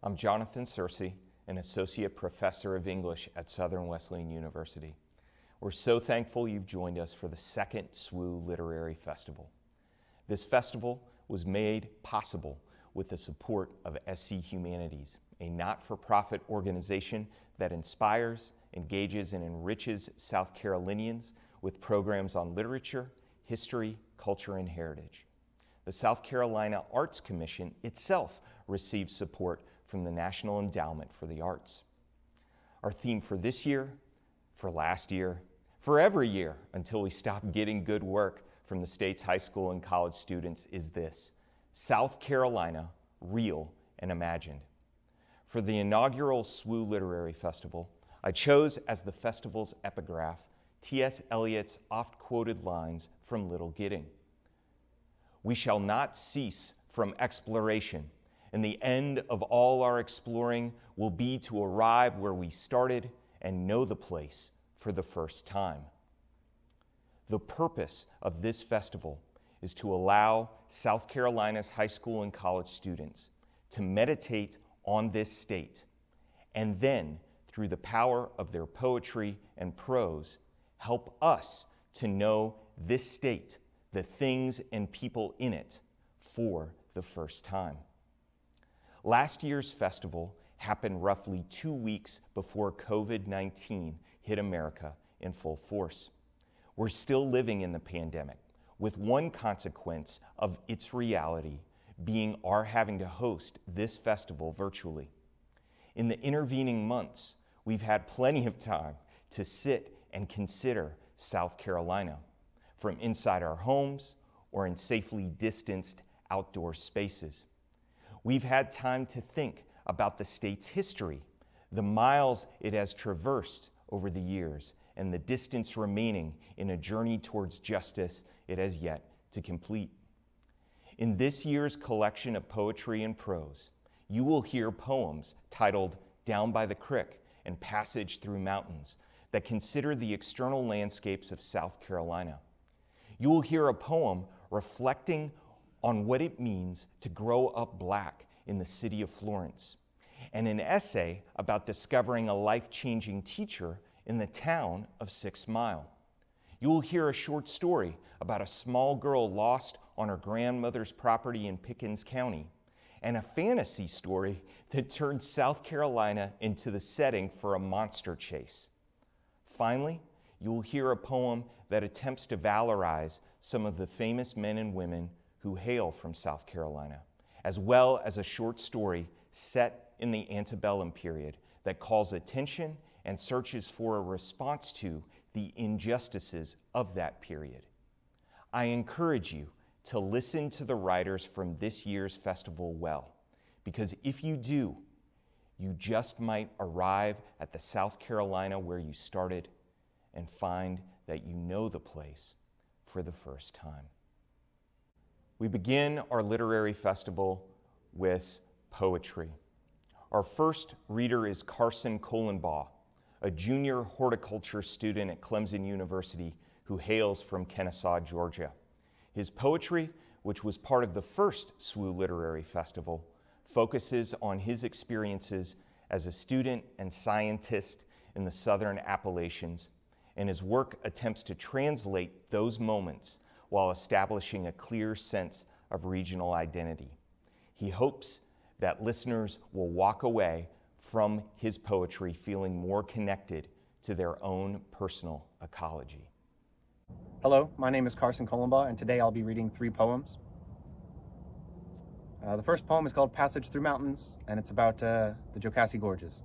I'm Jonathan Searcy, an Associate Professor of English at Southern Wesleyan University. We're so thankful you've joined us for the second SWU Literary Festival. This festival was made possible with the support of SC Humanities, a not-for-profit organization that inspires, engages, and enriches South Carolinians with programs on literature, history, culture, and heritage. The South Carolina Arts Commission itself receives support from the National Endowment for the Arts. Our theme for this year, for last year, for every year until we stop getting good work from the state's high school and college students is this: South Carolina, real and imagined. For the inaugural SWU Literary Festival, I chose as the festival's epigraph T.S. Eliot's oft-quoted lines from Little Gidding. "We shall not cease from exploration, and the end of all our exploring will be to arrive where we started and know the place for the first time." The purpose of this festival is to allow South Carolina's high school and college students to meditate on this state, and then, through the power of their poetry and prose, help us to know this state, the things and people in it, for the first time. Last year's festival happened roughly 2 weeks before COVID-19 hit America in full force. We're still living in the pandemic, with one consequence of its reality being our having to host this festival virtually. In the intervening months, we've had plenty of time to sit and consider South Carolina, from inside our homes or in safely distanced outdoor spaces. We've had time to think about the state's history, the miles it has traversed over the years, and the distance remaining in a journey towards justice it has yet to complete. In this year's collection of poetry and prose, you will hear poems titled "Down by the Crick" and "Passage Through Mountains" that consider the external landscapes of South Carolina. You will hear a poem reflecting on what it means to grow up Black in the city of Florence, and an essay about discovering a life-changing teacher in the town of 6 Mile. You will hear a short story about a small girl lost on her grandmother's property in Pickens County, and a fantasy story that turns South Carolina into the setting for a monster chase. Finally, you will hear a poem that attempts to valorize some of the famous men and women who hail from South Carolina, as well as a short story set in the antebellum period that calls attention and searches for a response to the injustices of that period. I encourage you to listen to the writers from this year's festival well, because if you do, you just might arrive at the South Carolina where you started and find that you know the place for the first time. We begin our literary festival with poetry. Our first reader is Carson Kohlenbaugh, a junior horticulture student at Clemson University who hails from Kennesaw, Georgia. His poetry, which was part of the first SWU Literary Festival, focuses on his experiences as a student and scientist in the Southern Appalachians, and his work attempts to translate those moments while establishing a clear sense of regional identity. He hopes that listeners will walk away from his poetry feeling more connected to their own personal ecology. Hello, my name is Carson Kohlenbaugh, and today I'll be reading 3 poems. The first poem is called "Passage Through Mountains," and it's about the Jocassee Gorges.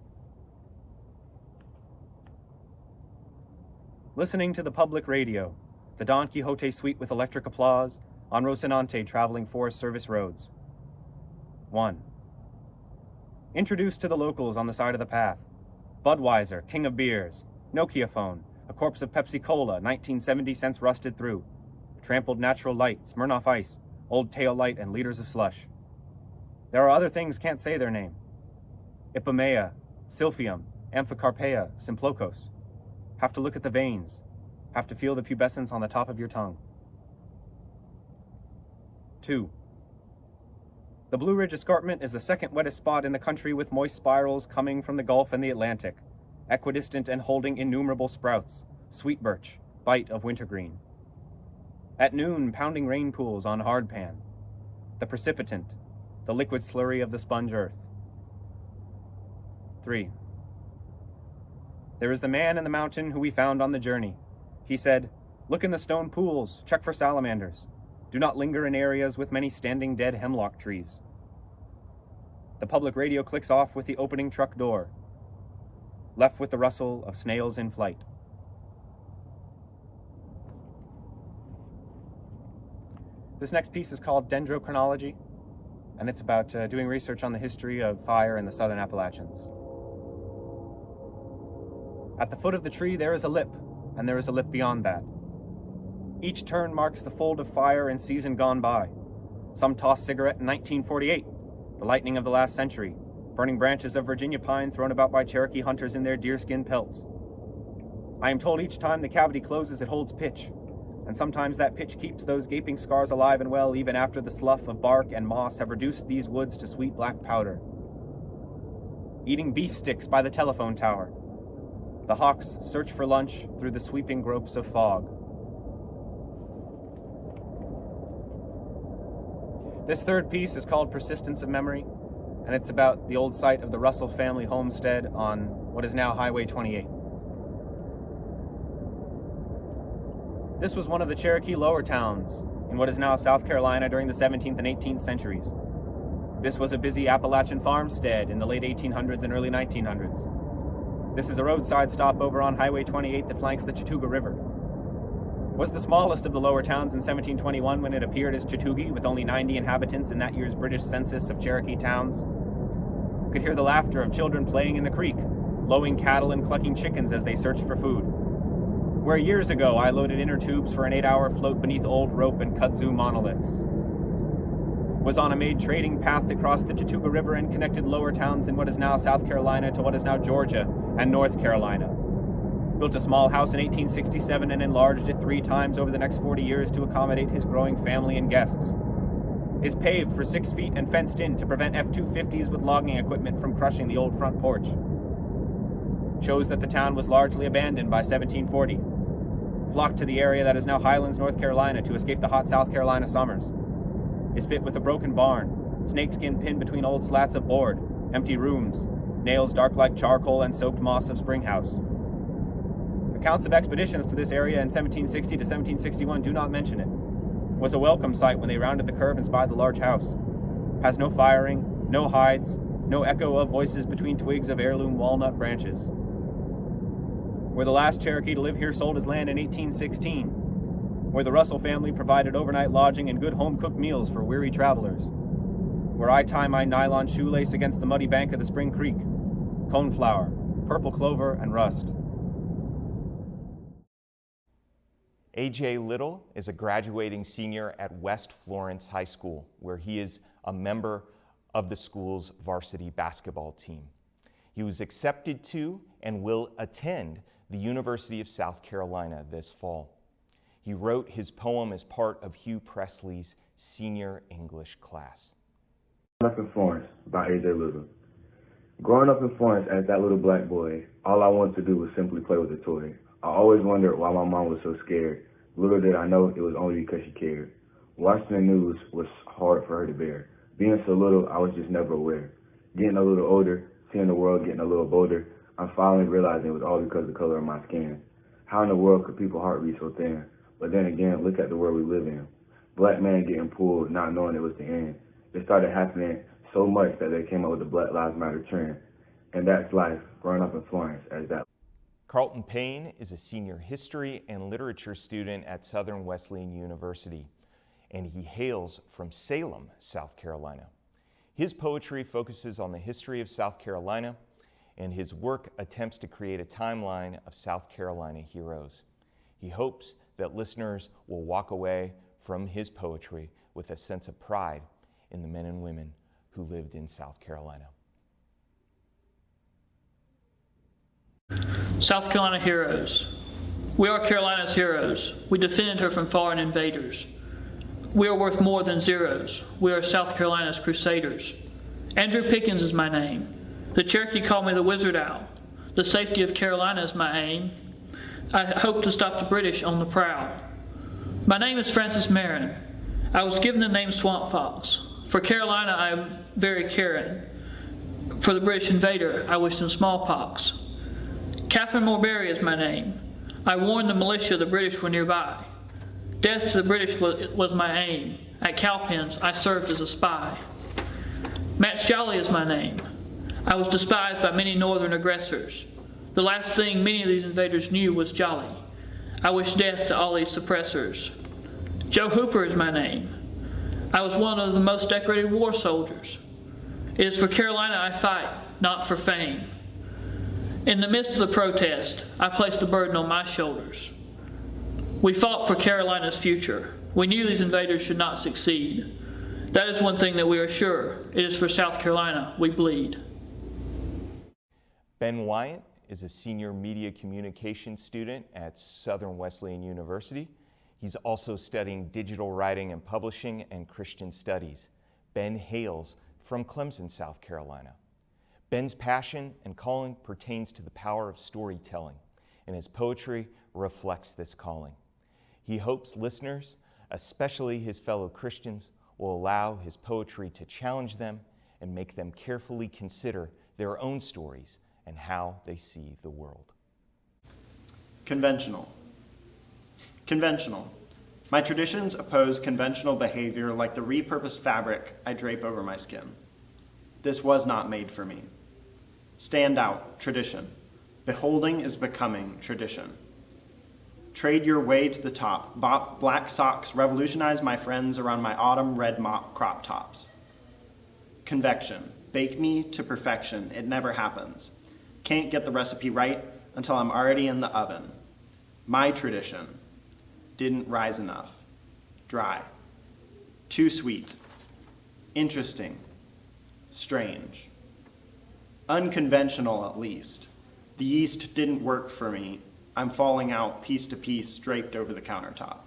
Listening to the public radio, the Don Quixote suite with electric applause, on Rocinante traveling Forest Service roads. 1. Introduced to the locals on the side of the path. Budweiser, king of beers. Nokia phone, a corpse of Pepsi Cola, 1970 cents rusted through. Trampled natural light, Smirnoff Ice, old tail light, and liters of slush. There are other things can't say their name. Ipomea, Silphium, Amphicarpea, Simplocos. Have to look at the veins. Have to feel the pubescence on the top of your tongue. 2. The Blue Ridge Escarpment is the second wettest spot in the country, with moist spirals coming from the Gulf and the Atlantic, equidistant and holding innumerable sprouts, sweet birch, bite of wintergreen. At noon, pounding rain pools on hardpan, the precipitant, the liquid slurry of the sponge earth. 3. There is the man in the mountain who we found on the journey. He said, "Look in the stone pools, check for salamanders. Do not linger in areas with many standing dead hemlock trees." The public radio clicks off with the opening truck door, left with the rustle of snails in flight. This next piece is called Dendrochronology, and it's about doing research on the history of fire in the southern Appalachians. At the foot of the tree there is a lip, and there is a lip beyond that. Each turn marks the fold of fire in season gone by. Some toss cigarette in 1948, the lightning of the last century, burning branches of Virginia pine thrown about by Cherokee hunters in their deerskin pelts. I am told each time the cavity closes it holds pitch, and sometimes that pitch keeps those gaping scars alive and well even after the slough of bark and moss have reduced these woods to sweet black powder. Eating beef sticks by the telephone tower, the hawks search for lunch through the sweeping gropes of fog. This third piece is called Persistence of Memory, and it's about the old site of the Russell family homestead on what is now Highway 28. This was one of the Cherokee lower towns in what is now South Carolina during the 17th and 18th centuries. This was a busy Appalachian farmstead in the late 1800s and early 1900s. This is a roadside stopover on Highway 28 that flanks the Chattooga River. Was the smallest of the lower towns in 1721 when it appeared as Chattooga, with only 90 inhabitants in that year's British census of Cherokee towns. Could hear the laughter of children playing in the creek, lowing cattle and clucking chickens as they searched for food. Where years ago I loaded inner tubes for an 8-hour float beneath old rope and kudzu monoliths. Was on a made trading path that crossed the Chattooga River and connected lower towns in what is now South Carolina to what is now Georgia and North Carolina. Built a small house in 1867 and enlarged it 3 times over the next 40 years to accommodate his growing family and guests. Is paved for 6 feet and fenced in to prevent F-250s with logging equipment from crushing the old front porch. Shows that the town was largely abandoned by 1740. Flocked to the area that is now Highlands, North Carolina to escape the hot South Carolina summers. Is fit with a broken barn, snakeskin pinned between old slats of board, empty rooms, nails dark like charcoal and soaked moss of spring house. Accounts of expeditions to this area in 1760 to 1761 do not mention it. Was a welcome sight when they rounded the curve and spied the large house. Has no firing, no hides, no echo of voices between twigs of heirloom walnut branches. Where the last Cherokee to live here sold his land in 1816. Where the Russell family provided overnight lodging and good home-cooked meals for weary travelers. Where I tie my nylon shoelace against the muddy bank of the Spring Creek. Coneflower, purple clover, and rust. A.J. Little is a graduating senior at West Florence High School, where he is a member of the school's varsity basketball team. He was accepted to and will attend the University of South Carolina this fall. He wrote his poem as part of Hugh Presley's senior English class. Growing Up in Florence by A.J. Little. Growing up in Florence as that little black boy, all I wanted to do was simply play with a toy. I always wondered why my mom was so scared. Little did I know it was only because she cared. Watching the news was hard for her to bear. Being so little, I was just never aware. Getting a little older, seeing the world getting a little bolder, I'm finally realizing it was all because of the color of my skin. How in the world could people's heart be so thin? But then again, look at the world we live in. Black man getting pulled, not knowing it was the end. It started happening so much that they came up with the Black Lives Matter trend. And that's life, growing up in Florence as that. Carlton Payne is a senior history and literature student at Southern Wesleyan University, and he hails from Salem, South Carolina. His poetry focuses on the history of South Carolina, and his work attempts to create a timeline of South Carolina heroes. He hopes that listeners will walk away from his poetry with a sense of pride in the men and women who lived in South Carolina. South Carolina heroes. We are Carolina's heroes. We defended her from foreign invaders. We are worth more than zeros. We are South Carolina's crusaders. Andrew Pickens is my name. The Cherokee call me the Wizard Owl. The safety of Carolina is my aim. I hope to stop the British on the prowl. My name is Francis Marin. I was given the name Swamp Fox. For Carolina, I am very caring. For the British invader, I wish them smallpox. Catherine Morberry is my name. I warned the militia the British were nearby. Death to the British was my aim. At Cowpens, I served as a spy. Match Jolly is my name. I was despised by many northern aggressors. The last thing many of these invaders knew was jolly. I wish death to all these suppressors. Joe Hooper is my name. I was one of the most decorated war soldiers. It is for Carolina I fight, not for fame. In the midst of the protest, I placed the burden on my shoulders. We fought for Carolina's future. We knew these invaders should not succeed. That is one thing that we are sure. It is for South Carolina we bleed. Ben Wyatt is a senior media communications student at Southern Wesleyan University. He's also studying digital writing and publishing and Christian studies. Ben hails from Clemson, South Carolina. Ben's passion and calling pertains to the power of storytelling, and his poetry reflects this calling. He hopes listeners, especially his fellow Christians, will allow his poetry to challenge them and make them carefully consider their own stories and how they see the world. Conventional. Conventional. My traditions oppose conventional behavior like the repurposed fabric I drape over my skin. This was not made for me. Stand out, tradition. Beholding is becoming tradition. Trade your way to the top. Black socks revolutionize my friends around my autumn red mop crop tops. Convection. Bake me to perfection. It never happens. Can't get the recipe right until I'm already in the oven. My tradition. Didn't rise enough. Dry. Too sweet. Interesting. Strange. Unconventional, at least. The yeast didn't work for me. I'm falling out piece to piece, draped over the countertop.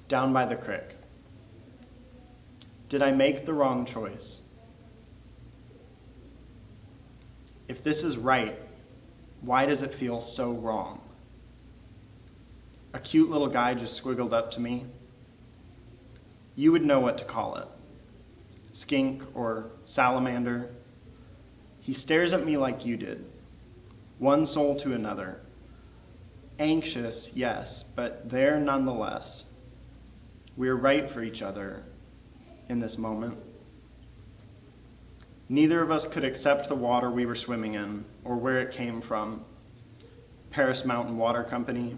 Down by the creek. Did I make the wrong choice? If this is right, why does it feel so wrong? A cute little guy just squiggled up to me. You would know what to call it. Skink or salamander. He stares at me like you did. One soul to another. Anxious, yes, but there nonetheless. We are right for each other in this moment. Neither of us could accept the water we were swimming in or where it came from. Paris Mountain Water Company.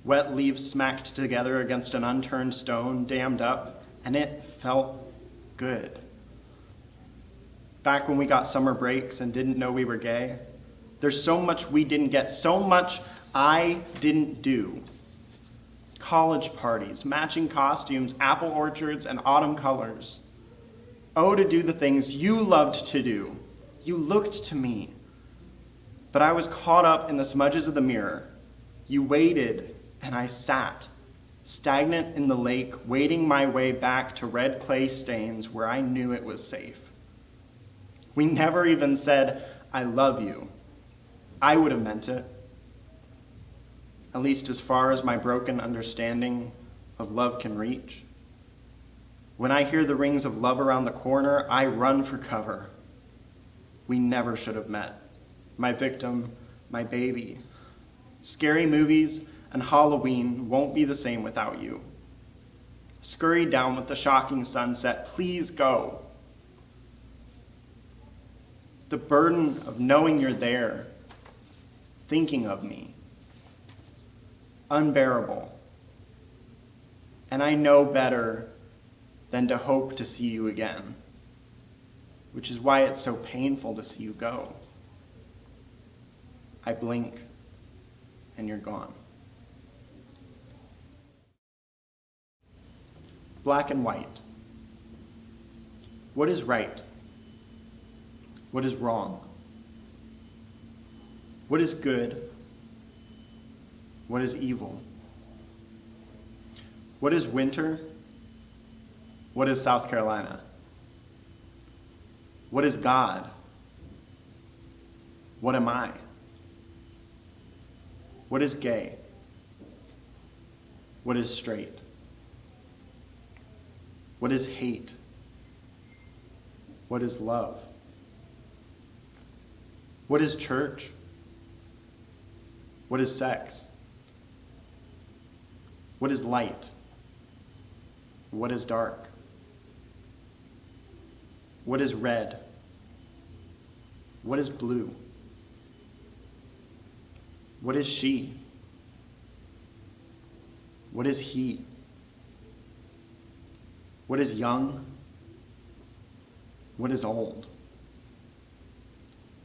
Wet leaves smacked together against an unturned stone, dammed up, and it felt good. Back when we got summer breaks and didn't know we were gay, there's so much we didn't get, so much I didn't do. College parties, matching costumes, apple orchards, and autumn colors. Oh, to do the things you loved to do. You looked to me. But I was caught up in the smudges of the mirror. You waited, and I sat, stagnant in the lake, wading my way back to red clay stains where I knew it was safe. We never even said, I love you. I would have meant it. At least as far as my broken understanding of love can reach. When I hear the rings of love around the corner, I run for cover. We never should have met. My victim, my baby. Scary movies and Halloween won't be the same without you. Scurry down with the shocking sunset, please go. The burden of knowing you're there, thinking of me. Unbearable. And I know better than to hope to see you again, which is why it's so painful to see you go. I blink, and you're gone. Black and white. What is right? What is wrong? What is good? What is evil? What is winter? What is South Carolina? What is God? What am I? What is gay? What is straight? What is hate? What is love? What is church? What is sex? What is light? What is dark? What is red? What is blue? What is she? What is he? What is young? What is old?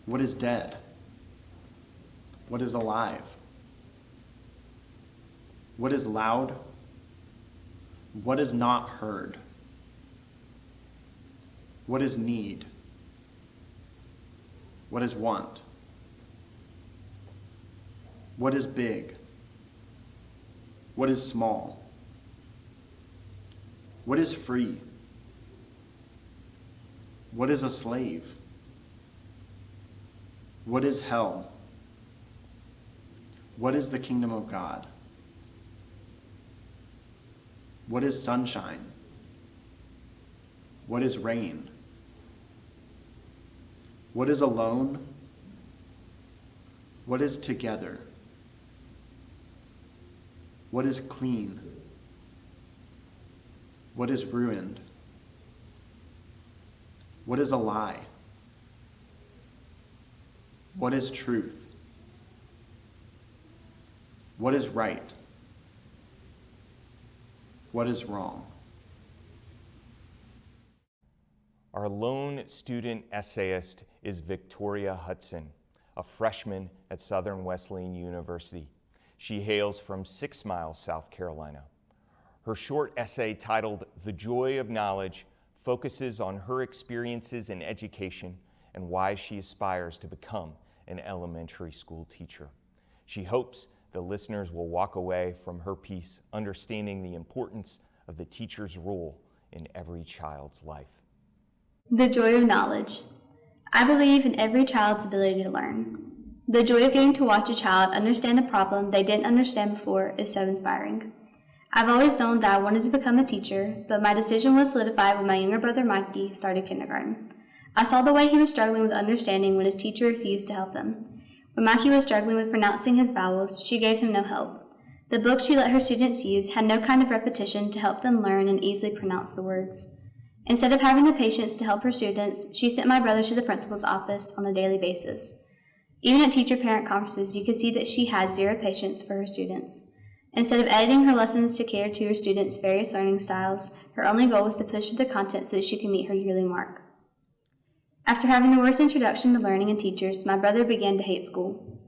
What is dead? What is alive? What is loud? What is not heard? What is need? What is want? What is big? What is small? What is free? What is a slave? What is hell? What is the kingdom of God? What is sunshine? What is rain? What is alone? What is together? What is clean? What is ruined? What is a lie? What is truth? What is right? What is wrong? Our lone student essayist is Victoria Hudson, a freshman at Southern Wesleyan University. She hails from 6 Miles, South Carolina. Her short essay titled "The Joy of Knowledge" focuses on her experiences in education and why she aspires to become an elementary school teacher. She hopes the listeners will walk away from her piece understanding the importance of the teacher's role in every child's life. The joy of knowledge. I believe in every child's ability to learn. The joy of getting to watch a child understand a problem they didn't understand before is so inspiring. I've always known that I wanted to become a teacher, but my decision was solidified when my younger brother Mikey started kindergarten. I saw the way he was struggling with understanding when his teacher refused to help him. When Mikey was struggling with pronouncing his vowels, she gave him no help. The book she let her students use had no kind of repetition to help them learn and easily pronounce the words. Instead of having the patience to help her students, she sent my brother to the principal's office on a daily basis. Even at teacher-parent conferences, you could see that she had zero patience for her students. Instead of editing her lessons to cater to her students' various learning styles, her only goal was to push through the content so that she could meet her yearly mark. After having the worst introduction to learning and teachers, my brother began to hate school.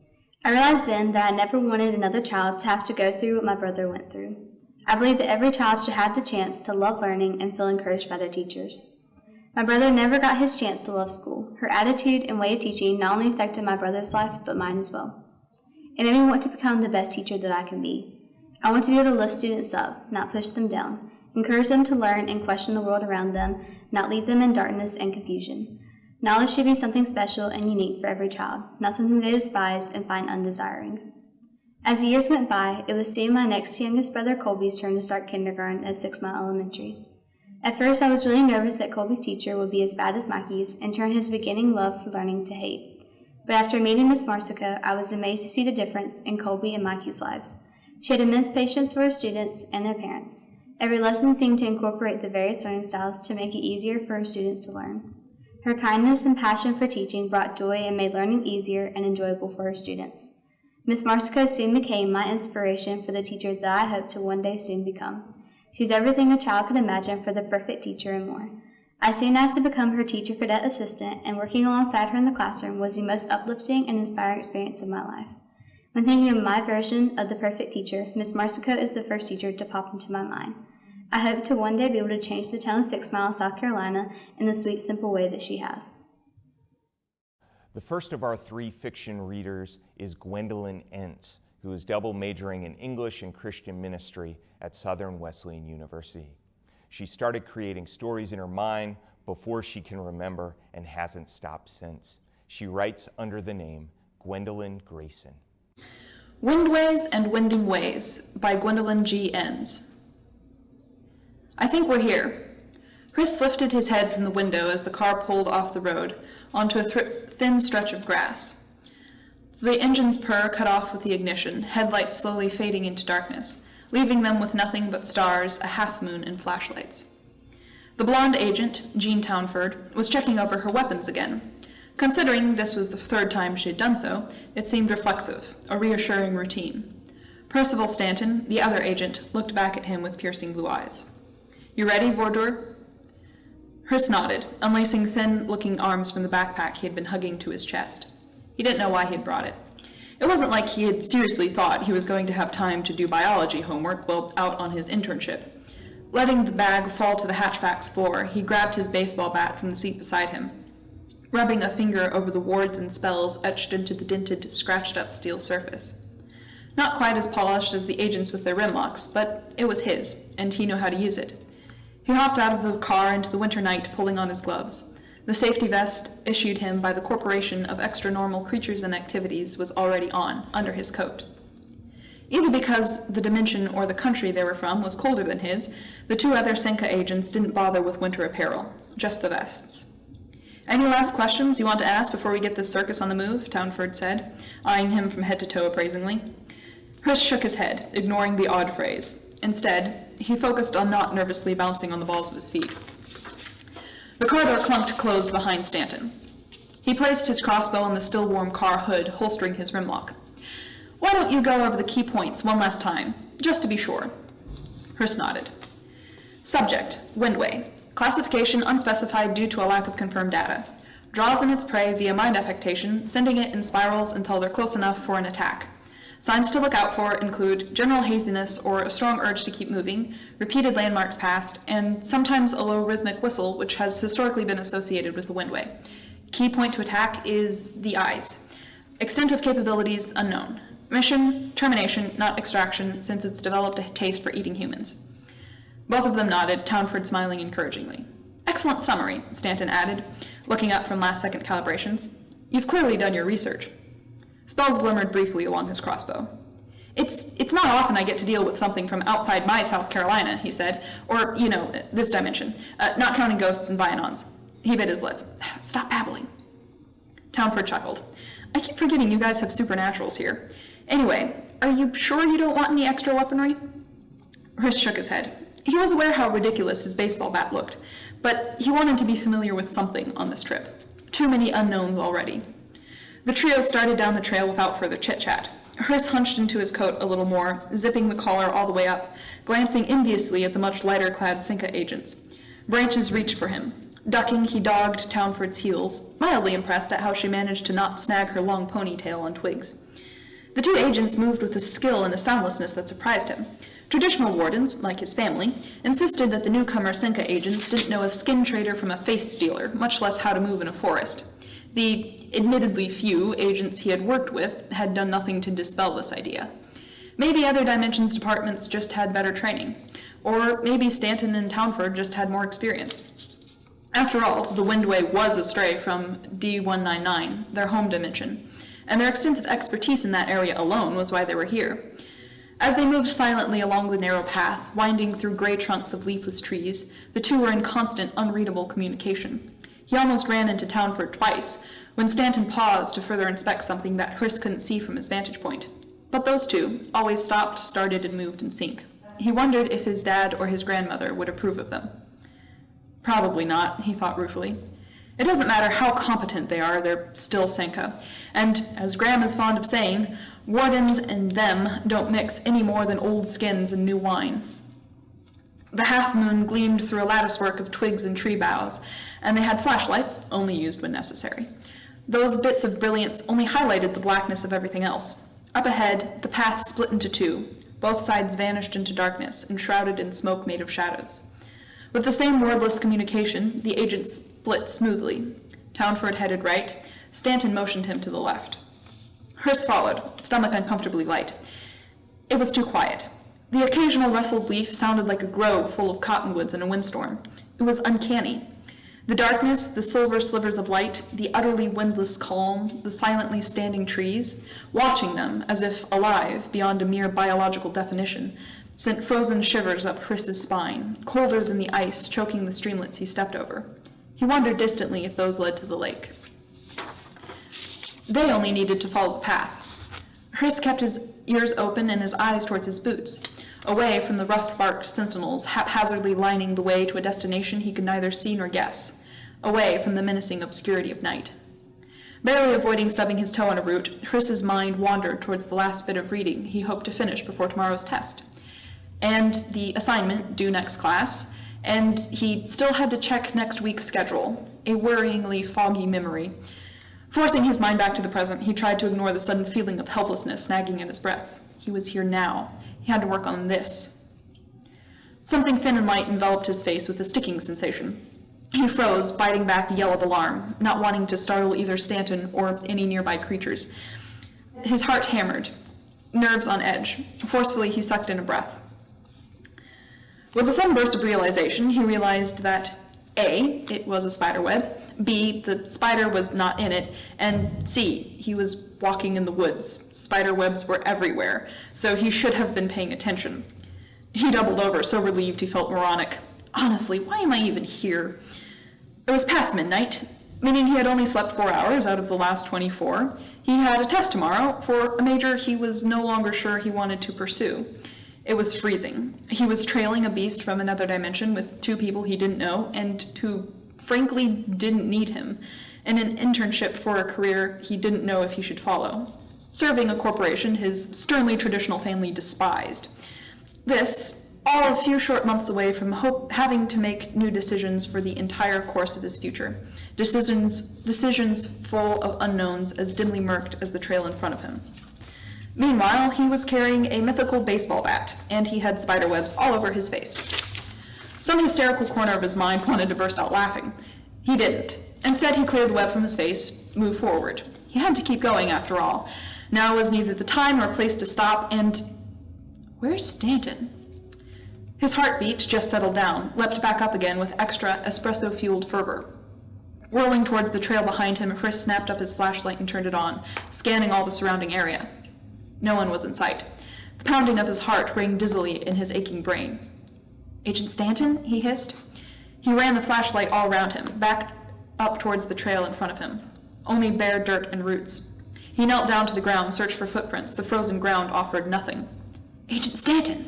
I realized then that I never wanted another child to have to go through what my brother went through. I believe that every child should have the chance to love learning and feel encouraged by their teachers. My brother never got his chance to love school. Her attitude and way of teaching not only affected my brother's life, but mine as well. It made me want to become the best teacher that I can be. I want to be able to lift students up, not push them down, encourage them to learn and question the world around them, not leave them in darkness and confusion. Knowledge should be something special and unique for every child, not something they despise and find undesiring. As the years went by, it was soon my next youngest brother Colby's turn to start kindergarten at 6 Mile Elementary. At first, I was really nervous that Colby's teacher would be as bad as Mikey's and turn his beginning love for learning to hate. But after meeting Miss Marsico, I was amazed to see the difference in Colby and Mikey's lives. She had immense patience for her students and their parents. Every lesson seemed to incorporate the various learning styles to make it easier for her students to learn. Her kindness and passion for teaching brought joy and made learning easier and enjoyable for her students. Miss Marsico soon became my inspiration for the teacher that I hope to one day soon become. She's everything a child could imagine for the perfect teacher and more. I soon asked to become her teacher cadet assistant, and working alongside her in the classroom was the most uplifting and inspiring experience of my life. When thinking of my version of the perfect teacher, Miss Marsico is the first teacher to pop into my mind. I hope to one day be able to change the town of 6 Mile, South Carolina in the sweet, simple way that she has. The first of our 3 fiction readers is Gwendolyn Entz, who is double majoring in English and Christian ministry at Southern Wesleyan University. She started creating stories in her mind before she can remember and hasn't stopped since. She writes under the name Gwendolyn Grayson. Windways and Winding Ways by Gwendolyn G. Enns. I think we're here. Chris lifted his head from the window as the car pulled off the road onto a thin stretch of grass. The engine's purr cut off with the ignition, headlights slowly fading into darkness, leaving them with nothing but stars, a half-moon, and flashlights. The blonde agent, Jean Townford, was checking over her weapons again. Considering this was the third time she had done so, it seemed reflexive, a reassuring routine. Percival Stanton, the other agent, looked back at him with piercing blue eyes. You ready, Vordur? Chris nodded, unlacing thin-looking arms from the backpack he had been hugging to his chest. He didn't know why he had brought it. It wasn't like he had seriously thought he was going to have time to do biology homework while out on his internship. Letting the bag fall to the hatchback's floor, he grabbed his baseball bat from the seat beside him, rubbing a finger over the wards and spells etched into the dented, scratched-up steel surface. Not quite as polished as the agents with their rim locks, but it was his, and he knew how to use it. He hopped out of the car into the winter night, pulling on his gloves. The safety vest issued him by the Corporation of Extra-Normal Creatures and Activities was already on, under his coat. Either because the dimension or the country they were from was colder than his, the two other Senka agents didn't bother with winter apparel, just the vests. Any last questions you want to ask before we get this circus on the move? Townford said, eyeing him from head to toe appraisingly. Chris shook his head, ignoring the odd phrase. Instead, he focused on not nervously bouncing on the balls of his feet. The car door clunked closed behind Stanton. He placed his crossbow on the still-warm car hood, holstering his rimlock. Why don't you go over the key points one last time, just to be sure? Chris nodded. Subject, Windway. Classification unspecified due to a lack of confirmed data. Draws in its prey via mind affectation, sending it in spirals until they're close enough for an attack. Signs to look out for include general haziness or a strong urge to keep moving, repeated landmarks passed, and sometimes a low rhythmic whistle, which has historically been associated with the Windway. Key point to attack is the eyes. Extent of capabilities unknown. Mission, termination, not extraction, since it's developed a taste for eating humans. Both of them nodded, Townford smiling encouragingly. Excellent summary, Stanton added, looking up from last-second calibrations. You've clearly done your research. Spells glimmered briefly along his crossbow. It's not often I get to deal with something from outside my South Carolina, he said, or, this dimension, not counting ghosts and Vianons. He bit his lip. Stop babbling. Townford chuckled. I keep forgetting you guys have supernaturals here. Anyway, are you sure you don't want any extra weaponry? Chris shook his head. He was aware how ridiculous his baseball bat looked, but he wanted to be familiar with something on this trip. Too many unknowns already. The trio started down the trail without further chit-chat. Chris hunched into his coat a little more, zipping the collar all the way up, glancing enviously at the much lighter-clad Senka agents. Branches reached for him. Ducking, he dogged Townford's heels, mildly impressed at how she managed to not snag her long ponytail on twigs. The two agents moved with a skill and a soundlessness that surprised him. Traditional wardens, like his family, insisted that the newcomer Senka agents didn't know a skin trader from a face stealer, much less how to move in a forest. The admittedly few agents he had worked with had done nothing to dispel this idea. Maybe other dimensions departments just had better training, or maybe Stanton and Townford just had more experience. After all, the Windway was a stray from D199, their home dimension, and their extensive expertise in that area alone was why they were here. As they moved silently along the narrow path, winding through gray trunks of leafless trees, the two were in constant, unreadable communication. He almost ran into Townford twice, when Stanton paused to further inspect something that Chris couldn't see from his vantage point. But those two always stopped, started, and moved in sync. He wondered if his dad or his grandmother would approve of them. Probably not, he thought ruefully. It doesn't matter how competent they are, they're still Senka. And, as Graham is fond of saying, wardens and them don't mix any more than old skins and new wine. The half-moon gleamed through a latticework of twigs and tree boughs, and they had flashlights, only used when necessary. Those bits of brilliance only highlighted the blackness of everything else. Up ahead, the path split into two. Both sides vanished into darkness, enshrouded in smoke made of shadows. With the same wordless communication, the agents split smoothly. Townford headed right. Stanton motioned him to the left. Chris followed, stomach uncomfortably light. It was too quiet. The occasional rustled leaf sounded like a grove full of cottonwoods in a windstorm. It was uncanny. The darkness, the silver slivers of light, the utterly windless calm, the silently standing trees, watching them as if alive beyond a mere biological definition, sent frozen shivers up Chris's spine, colder than the ice choking the streamlets he stepped over. He wondered distantly if those led to the lake. They only needed to follow the path. Chris kept his ears open and his eyes towards his boots, away from the rough-barked sentinels haphazardly lining the way to a destination he could neither see nor guess, away from the menacing obscurity of night. Barely avoiding stubbing his toe on a root, Chris's mind wandered towards the last bit of reading he hoped to finish before tomorrow's test, and the assignment due next class, and he still had to check next week's schedule, a worryingly foggy memory. Forcing his mind back to the present, he tried to ignore the sudden feeling of helplessness nagging at his breath. He was here now. He had to work on this. Something thin and light enveloped his face with a sticking sensation. He froze, biting back a yell of alarm, not wanting to startle either Stanton or any nearby creatures. His heart hammered, nerves on edge. Forcefully, he sucked in a breath. With a sudden burst of realization, he realized that A, it was a spider web, B, the spider was not in it, and C, he was walking in the woods. Spider webs were everywhere, so he should have been paying attention. He doubled over, so relieved he felt moronic. Honestly, why am I even here? It was past midnight, meaning he had only slept 4 hours out of the last 24. He had a test tomorrow for a major he was no longer sure he wanted to pursue. It was freezing. He was trailing a beast from another dimension with 2 people he didn't know and who frankly didn't need him, in an internship for a career he didn't know if he should follow, serving a corporation his sternly traditional family despised. This, all a few short months away from having to make new decisions for the entire course of his future, decisions full of unknowns as dimly murked as the trail in front of him. Meanwhile, he was carrying a mythical baseball bat, and he had spiderwebs all over his face. Some hysterical corner of his mind wanted to burst out laughing. He didn't. Instead, he cleared the web from his face, moved forward. He had to keep going, after all. Now was neither the time nor place to stop, and... Where's Stanton? His heartbeat just settled down, leapt back up again with extra espresso-fueled fervor. Whirling towards the trail behind him, Chris snapped up his flashlight and turned it on, scanning all the surrounding area. No one was in sight. The pounding of his heart rang dizzily in his aching brain. "Agent Stanton?" he hissed. He ran the flashlight all around him, back up towards the trail in front of him. Only bare dirt and roots. He knelt down to the ground, searched for footprints. The frozen ground offered nothing. "Agent Stanton!"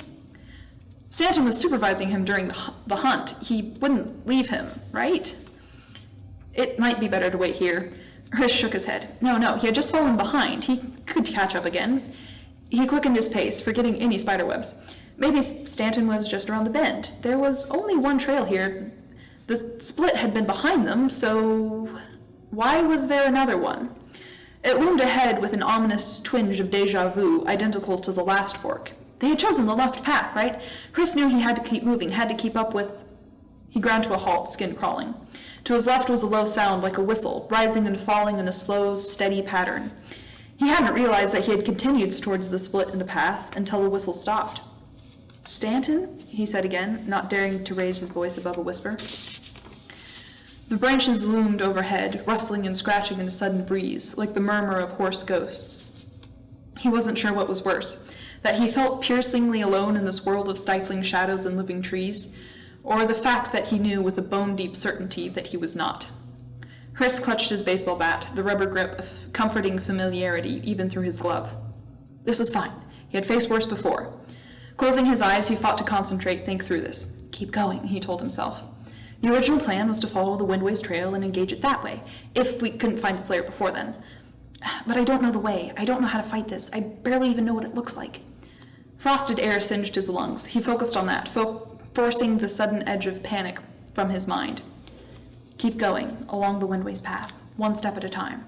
Stanton was supervising him during the hunt. He wouldn't leave him, right? It might be better to wait here. Chris shook his head. No, he had just fallen behind. He could catch up again. He quickened his pace, forgetting any spiderwebs. Maybe Stanton was just around the bend. There was only one trail here. The split had been behind them, so why was there another one? It loomed ahead with an ominous twinge of deja vu, identical to the last fork. They had chosen the left path, right? Chris knew he had to keep moving, had to keep up with... He ground to a halt, skin crawling. To his left was a low sound like a whistle, rising and falling in a slow, steady pattern. He hadn't realized that he had continued towards the split in the path until the whistle stopped. "Stanton?" he said again, not daring to raise his voice above a whisper. The branches loomed overhead, rustling and scratching in a sudden breeze, like the murmur of hoarse ghosts. He wasn't sure what was worse, that he felt piercingly alone in this world of stifling shadows and living trees, or the fact that he knew with a bone-deep certainty that he was not. Chris clutched his baseball bat, the rubber grip of comforting familiarity even through his glove. This was fine. He had faced worse before. Closing his eyes, he fought to concentrate, think through this. Keep going, he told himself. The original plan was to follow the Windways Trail and engage it that way, if we couldn't find its lair before then. But I don't know the way. I don't know how to fight this. I barely even know what it looks like. Frosted air singed his lungs. He focused on that, forcing the sudden edge of panic from his mind. Keep going, along the Windways path, one step at a time.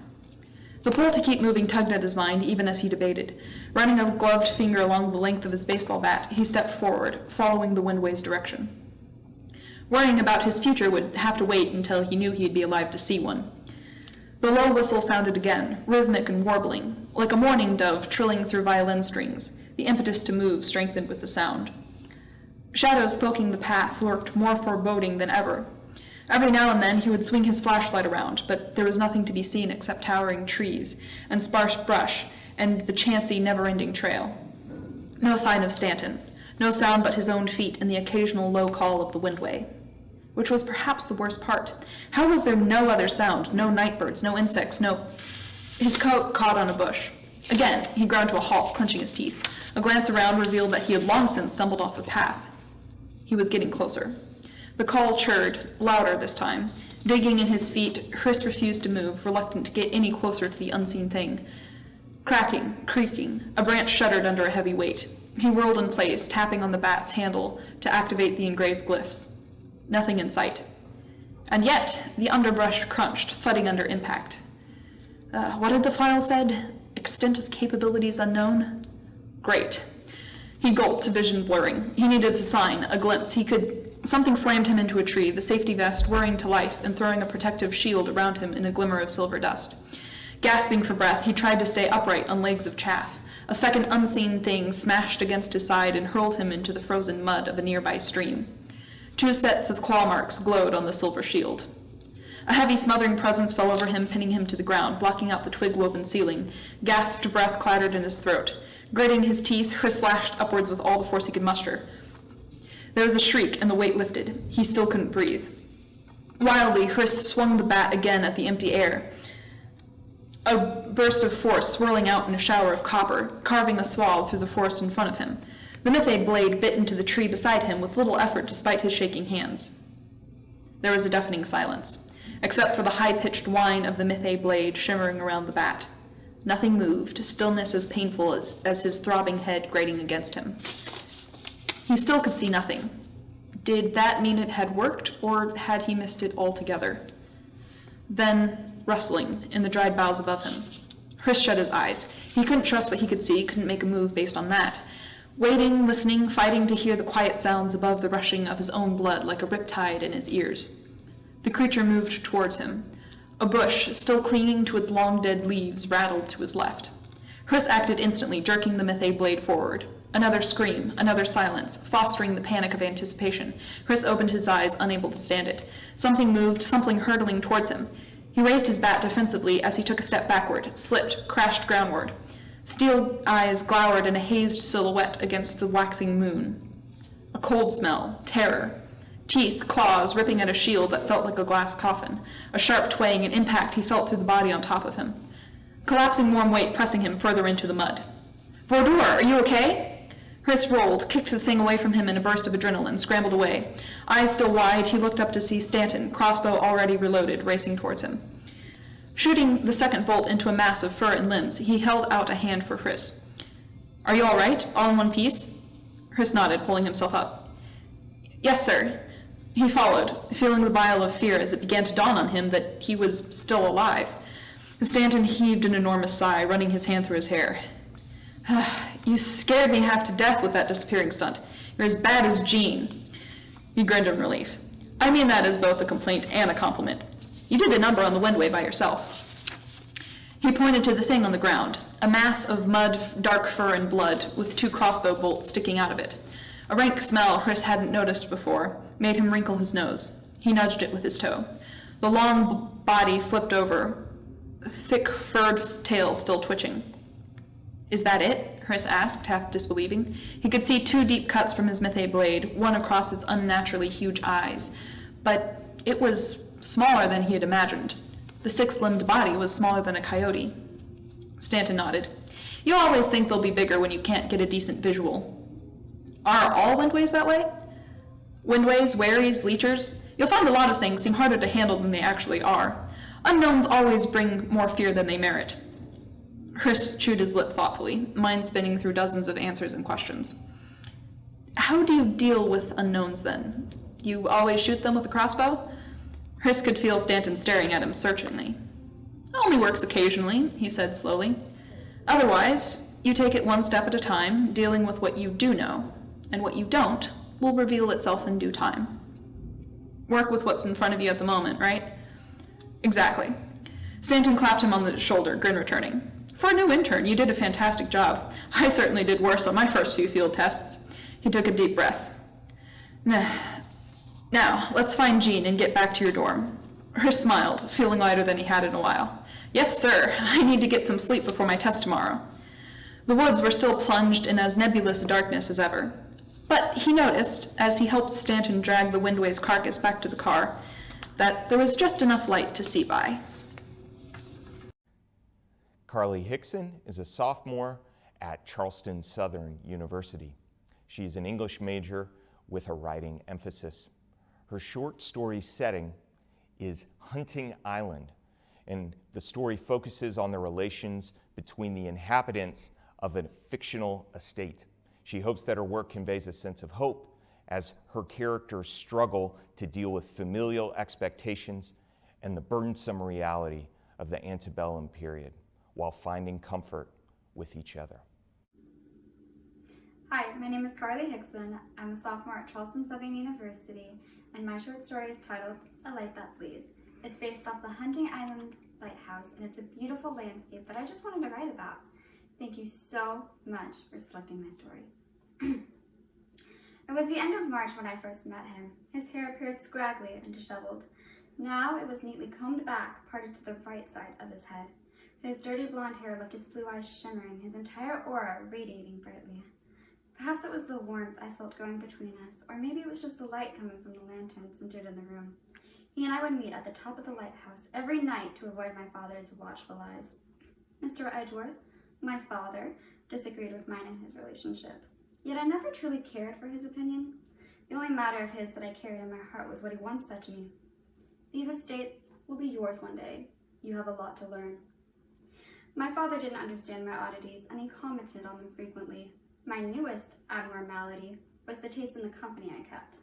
The pull to keep moving tugged at his mind, even as he debated. Running a gloved finger along the length of his baseball bat, he stepped forward, following the Windway's direction. Worrying about his future would have to wait until he knew he'd be alive to see one. The low whistle sounded again, rhythmic and warbling, like a mourning dove trilling through violin strings. The impetus to move strengthened with the sound. Shadows cloaking the path lurked more foreboding than ever. Every now and then he would swing his flashlight around, but there was nothing to be seen except towering trees and sparse brush and the chancy, never-ending trail. No sign of Stanton, no sound but his own feet and the occasional low call of the windway. Which was perhaps the worst part. How was there no other sound, no night birds, no insects, no... His coat caught on a bush. Again, he ground to a halt, clenching his teeth. A glance around revealed that he had long since stumbled off the path. He was getting closer. The call chirred, louder this time. Digging in his feet, Chris refused to move, reluctant to get any closer to the unseen thing. Cracking, creaking, a branch shuddered under a heavy weight. He whirled in place, tapping on the bat's handle to activate the engraved glyphs. Nothing in sight. And yet, the underbrush crunched, thudding under impact. What had the file said? Extent of capabilities unknown? Great. He gulped, vision blurring. He needed a sign, a glimpse. Something slammed him into a tree, the safety vest whirring to life and throwing a protective shield around him in a glimmer of silver dust. Gasping for breath, he tried to stay upright on legs of chaff. A second unseen thing smashed against his side and hurled him into the frozen mud of a nearby stream. 2 sets of claw marks glowed on the silver shield. A heavy, smothering presence fell over him, pinning him to the ground, blocking out the twig-woven ceiling. Gasped breath clattered in his throat. Gritting his teeth, Chris slashed upwards with all the force he could muster. There was a shriek, and the weight lifted. He still couldn't breathe. Wildly, Chris swung the bat again at the empty air. A burst of force swirling out in a shower of copper, carving a swath through the forest in front of him. The mythe blade bit into the tree beside him with little effort despite his shaking hands. There was a deafening silence, except for the high-pitched whine of the mythe blade shimmering around the bat. Nothing moved, stillness as painful as his throbbing head grating against him. He still could see nothing. Did that mean it had worked, or had he missed it altogether? Then, rustling in the dried boughs above him. Chris shut his eyes. He couldn't trust what he could see, couldn't make a move based on that. Waiting, listening, fighting to hear the quiet sounds above the rushing of his own blood like a riptide in his ears. The creature moved towards him. A bush, still clinging to its long dead leaves, rattled to his left. Chris acted instantly, jerking the mythe blade forward. Another scream, another silence, fostering the panic of anticipation. Chris opened his eyes, unable to stand it. Something moved, something hurtling towards him. He raised his bat defensively as he took a step backward, slipped, crashed groundward. Steel eyes glowered in a hazed silhouette against the waxing moon. A cold smell, terror. Teeth, claws, ripping at a shield that felt like a glass coffin. A sharp twang and impact he felt through the body on top of him. Collapsing warm weight pressing him further into the mud. Vordor, are you okay? Chris rolled, kicked the thing away from him in a burst of adrenaline, scrambled away. Eyes still wide, he looked up to see Stanton, crossbow already reloaded, racing towards him. Shooting the second bolt into a mass of fur and limbs, he held out a hand for Chris. Are you all right? All in one piece? Chris nodded, pulling himself up. Yes, sir. He followed, feeling the bile of fear as it began to dawn on him that he was still alive. Stanton heaved an enormous sigh, running his hand through his hair. You scared me half to death with that disappearing stunt. You're as bad as Jean. He grinned in relief. I mean that as both a complaint and a compliment. You did a number on the windway by yourself. He pointed to the thing on the ground, a mass of mud, dark fur, and blood, with 2 crossbow bolts sticking out of it. A rank smell Chris hadn't noticed before made him wrinkle his nose. He nudged it with his toe. The long body flipped over, thick furred tail still twitching. Is that it? Chris asked, half disbelieving. He could see 2 deep cuts from his mythe blade, one across its unnaturally huge eyes. But it was smaller than he had imagined. The 6-limbed body was smaller than a coyote. Stanton nodded. You always think they'll be bigger when you can't get a decent visual. Are all windways that way? Windways, wherries, leechers? You'll find a lot of things seem harder to handle than they actually are. Unknowns always bring more fear than they merit. Chris chewed his lip thoughtfully, mind spinning through dozens of answers and questions. How do you deal with unknowns, then? You always shoot them with a crossbow? Chris could feel Stanton staring at him searchingly. Only works occasionally, he said slowly. Otherwise, you take it one step at a time, dealing with what you do know, and what you don't will reveal itself in due time. Work with what's in front of you at the moment, right? Exactly. Stanton clapped him on the shoulder, grin returning. For a new intern, you did a fantastic job. I certainly did worse on my first few field tests. He took a deep breath. Now, let's find Jean and get back to your dorm. Chris smiled, feeling lighter than he had in a while. Yes, sir. I need to get some sleep before my test tomorrow. The woods were still plunged in as nebulous a darkness as ever. But he noticed, as he helped Stanton drag the Windway's carcass back to the car, that there was just enough light to see by. Carly Hickson is a sophomore at Charleston Southern University. She's an English major with a writing emphasis. Her short story setting is Hunting Island, and the story focuses on the relations between the inhabitants of a fictional estate. She hopes that her work conveys a sense of hope as her characters struggle to deal with familial expectations and the burdensome reality of the antebellum period while finding comfort with each other. Hi, my name is Carly Hickson. I'm a sophomore at Charleston Southern University, and my short story is titled A Light That Flees. It's based off the Hunting Island Lighthouse, and it's a beautiful landscape that I just wanted to write about. Thank you so much for selecting my story. It was the end of March when I first met him. His hair appeared scraggly and disheveled. Now it was neatly combed back, parted to the right side of his head. His dirty blonde hair left his blue eyes shimmering, his entire aura radiating brightly. Perhaps it was the warmth I felt growing between us, or maybe it was just the light coming from the lantern centered in the room. He and I would meet at the top of the lighthouse every night to avoid my father's watchful eyes. Mr. Edgeworth, my father, disagreed with mine in his relationship. Yet I never truly cared for his opinion. The only matter of his that I carried in my heart was what he once said to me. These estates will be yours one day. You have a lot to learn. My father didn't understand my oddities, and he commented on them frequently. My newest abnormality was the taste in the company I kept.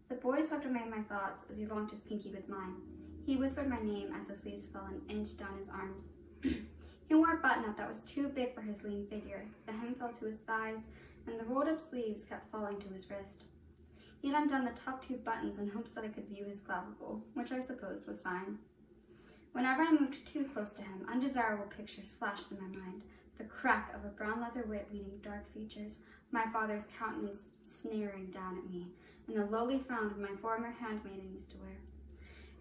The boy swept away my thoughts as he locked his pinky with mine. He whispered my name as the sleeves fell an inch down his arms. He wore a button-up that was too big for his lean figure. The hem fell to his thighs, and the rolled-up sleeves kept falling to his wrist. He had undone the top two buttons in hopes that I could view his clavicle, which I supposed was fine. Whenever I moved too close to him, undesirable pictures flashed in my mind. The crack of a brown leather whip meeting dark features, my father's countenance sneering down at me, and the lowly frown my former handmaiden used to wear.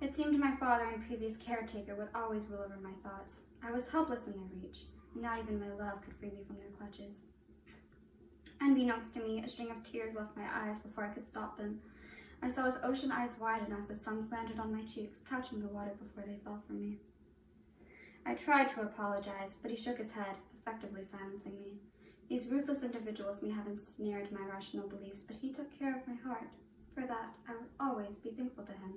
It seemed my father and previous caretaker would always rule over my thoughts. I was helpless in their reach, and not even my love could free me from their clutches. Unbeknownst to me, a string of tears left my eyes before I could stop them. I saw his ocean eyes widen as the sun slanted on my cheeks, catching the water before they fell from me. I tried to apologize, but he shook his head, effectively silencing me. These ruthless individuals may have ensnared my rational beliefs, but he took care of my heart. For that, I would always be thankful to him.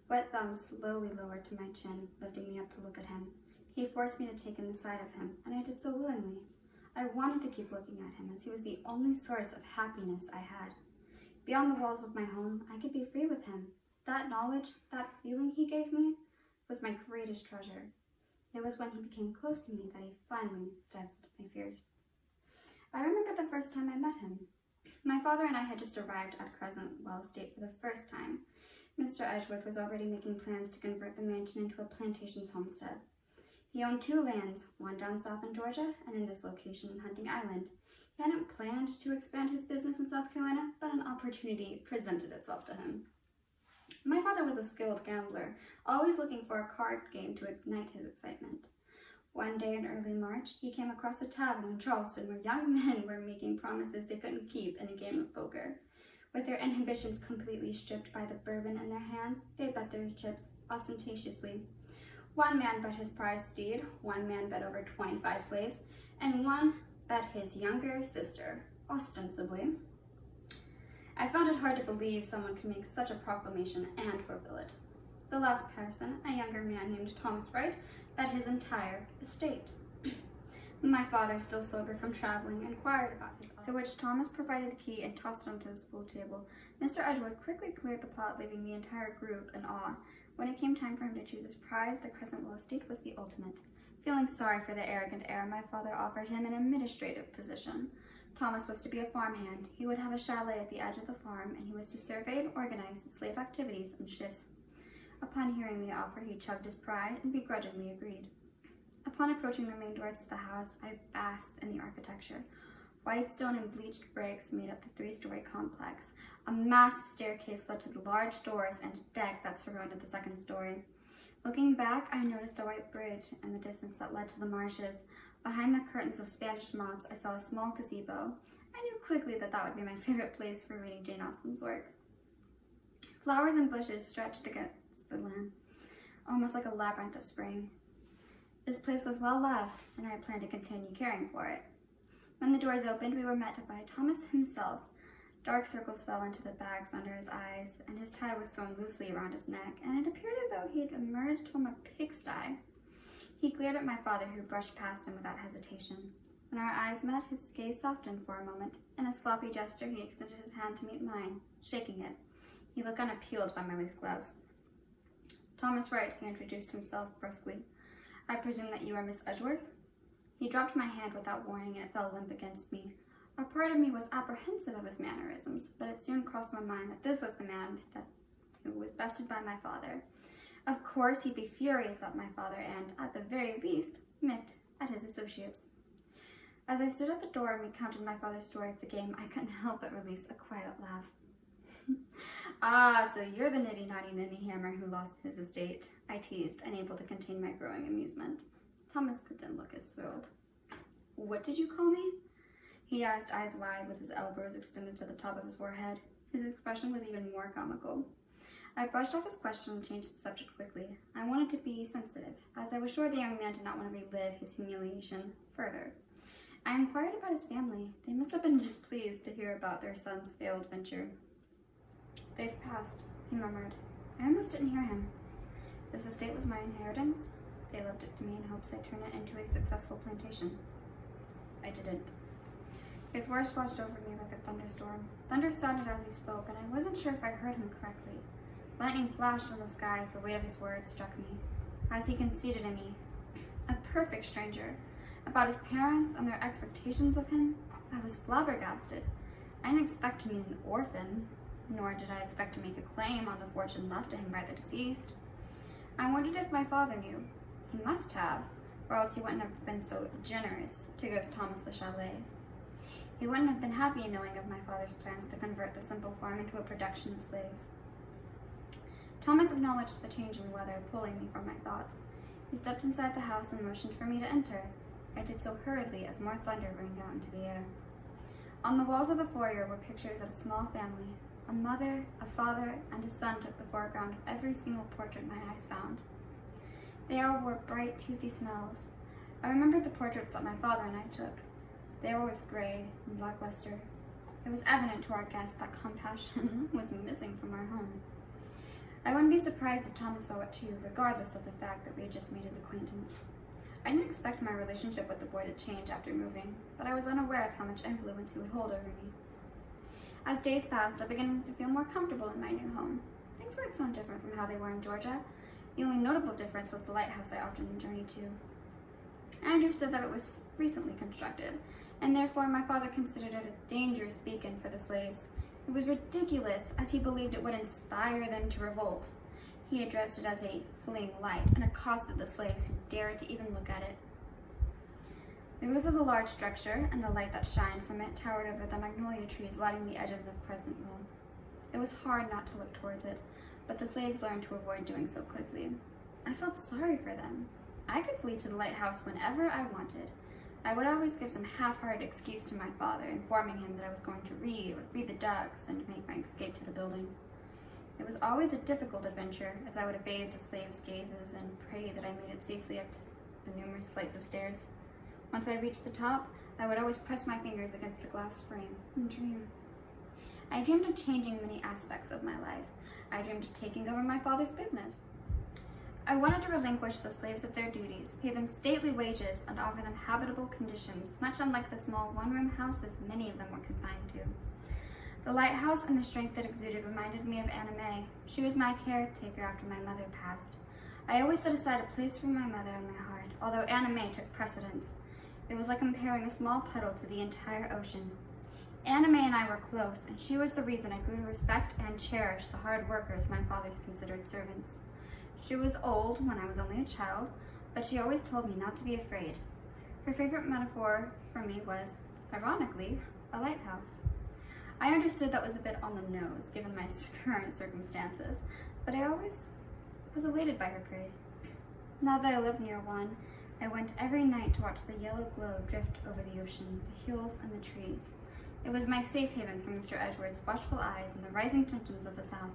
Wet thumbs slowly lowered to my chin, lifting me up to look at him. He forced me to take in the sight of him, and I did so willingly. I wanted to keep looking at him, as he was the only source of happiness I had. Beyond the walls of my home, I could be free with him. That knowledge, that feeling he gave me, was my greatest treasure. It was when he became close to me that he finally stifled my fears. I remember the first time I met him. My father and I had just arrived at Crescent Well Estate for the first time. Mr. Edgeworth was already making plans to convert the mansion into a plantation's homestead. He owned two lands, one down south in Georgia and in this location in Hunting Island. He hadn't planned to expand his business in South Carolina, but an opportunity presented itself to him. My father was a skilled gambler, always looking for a card game to ignite his excitement. One day in early March, he came across a tavern in Charleston where young men were making promises they couldn't keep in a game of poker. With their inhibitions completely stripped by the bourbon in their hands, they bet their chips ostentatiously. One man bet his prized steed, one man bet over 25 slaves, and one bet his younger sister, ostensibly. I found it hard to believe someone could make such a proclamation and fulfill it. The last person, a younger man named Thomas Wright, bet his entire estate. My father, still sober from traveling, inquired about his offer, to which Thomas provided a key and tossed it onto the pool table. Mr. Edgeworth quickly cleared the pot, leaving the entire group in awe. When it came time for him to choose his prize, the Crescent Well Estate was the ultimate. Feeling sorry for the arrogant heir, my father offered him an administrative position. Thomas was to be a farmhand. He would have a chalet at the edge of the farm, and he was to survey and organize slave activities and shifts. Upon hearing the offer, he chugged his pride and begrudgingly agreed. A Upon approaching the main doors to the house, I basked in the architecture. White stone and bleached bricks made up the three-story complex. A massive staircase led to the large doors and deck that surrounded the second story. Looking back, I noticed a white bridge in the distance that led to the marshes. Behind the curtains of Spanish moss, I saw a small gazebo. I knew quickly that that would be my favorite place for reading Jane Austen's works. Flowers and bushes stretched against the land, almost like a labyrinth of spring. This place was well loved, and I planned to continue caring for it. When the doors opened, we were met by Thomas himself. Dark circles fell into the bags under his eyes, and his tie was thrown loosely around his neck, and it appeared as though he had emerged from a pigsty. He glared at my father, who brushed past him without hesitation. When our eyes met, his gaze softened for a moment. In a sloppy gesture, he extended his hand to meet mine, shaking it. He looked unappealed by my lace gloves. Thomas Wright, he introduced himself brusquely. I presume that you are Miss Edgeworth? He dropped my hand without warning, and it fell limp against me. A part of me was apprehensive of his mannerisms, but it soon crossed my mind that this was the man who was bested by my father. Of course, he'd be furious at my father and, at the very least, miffed at his associates. As I stood at the door and recounted my father's story of the game, I couldn't help but release a quiet laugh. Ah, so you're the nitty-naughty ninny-hammer who lost his estate, I teased, unable to contain my growing amusement. Thomas didn't look as thrilled. What did you call me? He asked, eyes wide, with his elbows extended to the top of his forehead. His expression was even more comical. I brushed off his question and changed the subject quickly. I wanted to be sensitive, as I was sure the young man did not want to relive his humiliation further. I inquired about his family. They must have been displeased to hear about their son's failed venture. They've passed, he murmured. I almost didn't hear him. This estate was my inheritance. They left it to me in hopes I'd turn it into a successful plantation. I didn't. His words washed over me like a thunderstorm. Thunder sounded as he spoke, and I wasn't sure if I heard him correctly. Lightning flashed in the sky as the weight of his words struck me. As he conceded in me, a perfect stranger, about his parents and their expectations of him, I was flabbergasted. I didn't expect to meet an orphan, nor did I expect to make a claim on the fortune left to him by the deceased. I wondered if my father knew. He must have, or else he wouldn't have been so generous to give Thomas the chalet. He wouldn't have been happy knowing of my father's plans to convert the simple farm into a production of slaves. Thomas acknowledged the change in weather, pulling me from my thoughts. He stepped inside the house and motioned for me to enter. I did so hurriedly as more thunder rang out into the air. On the walls of the foyer were pictures of a small family. A mother, a father, and a son took the foreground of every single portrait my eyes found. They all wore bright, toothy smiles. I remembered the portraits that my father and I took. They were always gray and lackluster. It was evident to our guests that compassion was missing from our home. I wouldn't be surprised if Thomas saw it too, regardless of the fact that we had just made his acquaintance. I didn't expect my relationship with the boy to change after moving, but I was unaware of how much influence he would hold over me. As days passed, I began to feel more comfortable in my new home. Things weren't so different from how they were in Georgia. The only notable difference was the lighthouse I often journeyed to. I understood that it was recently constructed, and therefore my father considered it a dangerous beacon for the slaves. It was ridiculous, as he believed it would inspire them to revolt. He addressed it as a flaming light and accosted the slaves who dared to even look at it. The roof of the large structure and the light that shined from it towered over the magnolia trees lighting the edges of Pleasantville. It was hard not to look towards it, but the slaves learned to avoid doing so quickly. I felt sorry for them. I could flee to the lighthouse whenever I wanted. I would always give some half-hearted excuse to my father, informing him that I was going to read or feed the ducks and make my escape to the building. It was always a difficult adventure, as I would evade the slaves' gazes and pray that I made it safely up to the numerous flights of stairs. Once I reached the top, I would always press my fingers against the glass frame and dream. I dreamed of changing many aspects of my life. I dreamed of taking over my father's business. I wanted to relinquish the slaves of their duties, pay them stately wages, and offer them habitable conditions, much unlike the small one-room houses many of them were confined to. The lighthouse and the strength it exuded reminded me of Anna May. She was my caretaker after my mother passed. I always set aside a place for my mother in my heart, although Anna May took precedence. It was like comparing a small puddle to the entire ocean. Anna May and I were close, and she was the reason I grew to respect and cherish the hard workers my fathers considered servants. She was old when I was only a child, but she always told me not to be afraid. Her favorite metaphor for me was, ironically, a lighthouse. I understood that was a bit on the nose, given my current circumstances, but I always was elated by her praise. Now that I live near one, I went every night to watch the yellow glow drift over the ocean, the hills, and the trees. It was my safe haven from Mr. Edgeworth's watchful eyes and the rising tensions of the South.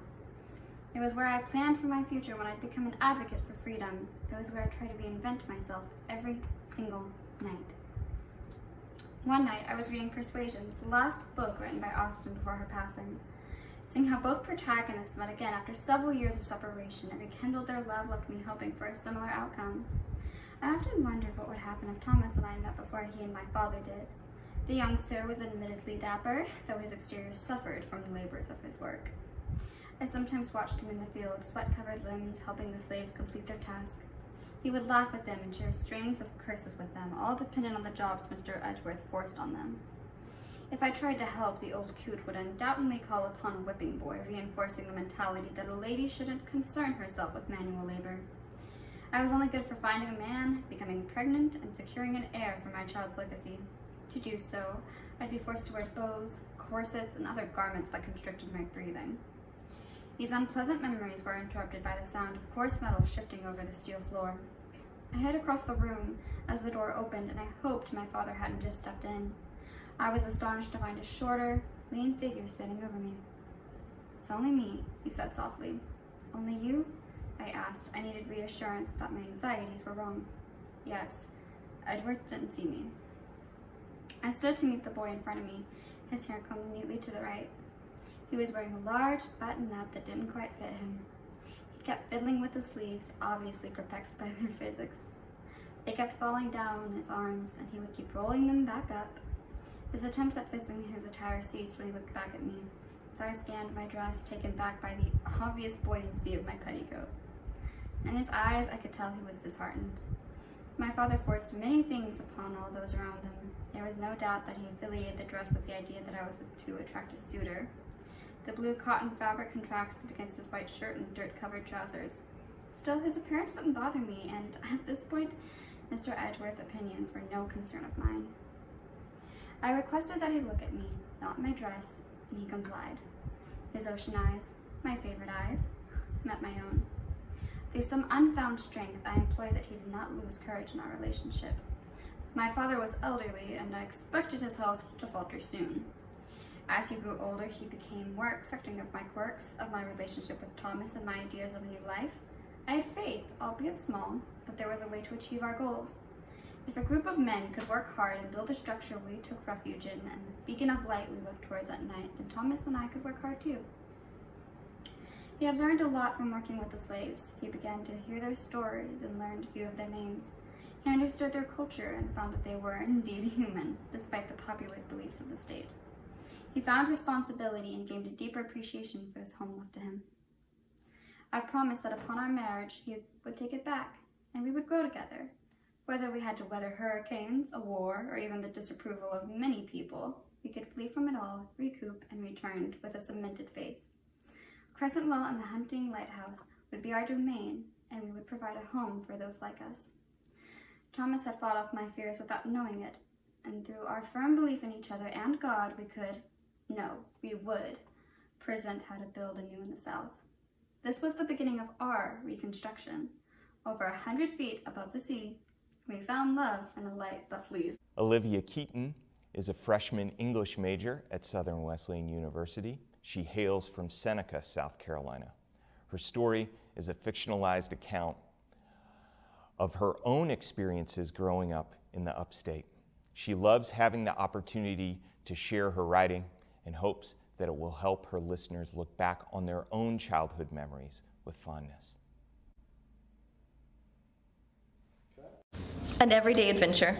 It was where I planned for my future when I'd become an advocate for freedom. It was where I tried to reinvent myself every single night. One night, I was reading Persuasions, the last book written by Austen before her passing. Seeing how both protagonists met again after several years of separation and rekindled their love left me hoping for a similar outcome. I often wondered what would happen if Thomas and I met before he and my father did. The young sir was admittedly dapper, though his exterior suffered from the labors of his work. I sometimes watched him in the field, sweat-covered limbs helping the slaves complete their task. He would laugh at them and share strings of curses with them, all dependent on the jobs Mr. Edgeworth forced on them. If I tried to help, the old coot would undoubtedly call upon a whipping boy, reinforcing the mentality that a lady shouldn't concern herself with manual labor. I was only good for finding a man, becoming pregnant, and securing an heir for my child's legacy. To do so, I'd be forced to wear bows, corsets, and other garments that constricted my breathing. These unpleasant memories were interrupted by the sound of coarse metal shifting over the steel floor. I hid across the room as the door opened, and I hoped my father hadn't just stepped in. I was astonished to find a shorter, lean figure standing over me. "It's only me," he said softly. "Only you?" I asked. I needed reassurance that my anxieties were wrong. "Yes." Edgeworth didn't see me. I stood to meet the boy in front of me, his hair combed neatly to the right. He was wearing a large button-up that didn't quite fit him. He kept fiddling with the sleeves, obviously perplexed by their physics. They kept falling down on his arms, and he would keep rolling them back up. His attempts at fixing his attire ceased when he looked back at me, as I scanned my dress, taken back by the obvious buoyancy of my petticoat. In his eyes, I could tell he was disheartened. My father forced many things upon all those around him. There was no doubt that he affiliated the dress with the idea that I was to attract a suitor. The blue cotton fabric contrasted against his white shirt and dirt-covered trousers. Still, his appearance didn't bother me, and at this point, Mr. Edgeworth's opinions were no concern of mine. I requested that he look at me, not my dress, and he complied. His ocean eyes, my favorite eyes, met my own. Through some unfound strength, I implored that he did not lose courage in our relationship. My father was elderly, and I expected his health to falter soon. As he grew older, he became more accepting of my quirks, of my relationship with Thomas, and my ideas of a new life. I had faith, albeit small, that there was a way to achieve our goals. If a group of men could work hard and build a structure we took refuge in, and the beacon of light we looked towards at night, then Thomas and I could work hard too. He had learned a lot from working with the slaves. He began to hear their stories and learned a few of their names. He understood their culture and found that they were indeed human, despite the popular beliefs of the state. He found responsibility and gained a deeper appreciation for this home left to him. I promised that upon our marriage, he would take it back, and we would grow together. Whether we had to weather hurricanes, a war, or even the disapproval of many people, we could flee from it all, recoup, and return with a cemented faith. Crescentwell and the hunting lighthouse would be our domain, and we would provide a home for those like us. Thomas had fought off my fears without knowing it, and through our firm belief in each other and God, we would present how to build anew in the South. This was the beginning of our reconstruction. Over 100 feet above the sea, we found love and a light that flees. Olivia Keaton is a freshman English major at Southern Wesleyan University. She hails from Seneca, South Carolina. Her story is a fictionalized account of her own experiences growing up in the upstate. She loves having the opportunity to share her writing and hopes that it will help her listeners look back on their own childhood memories with fondness. An everyday adventure.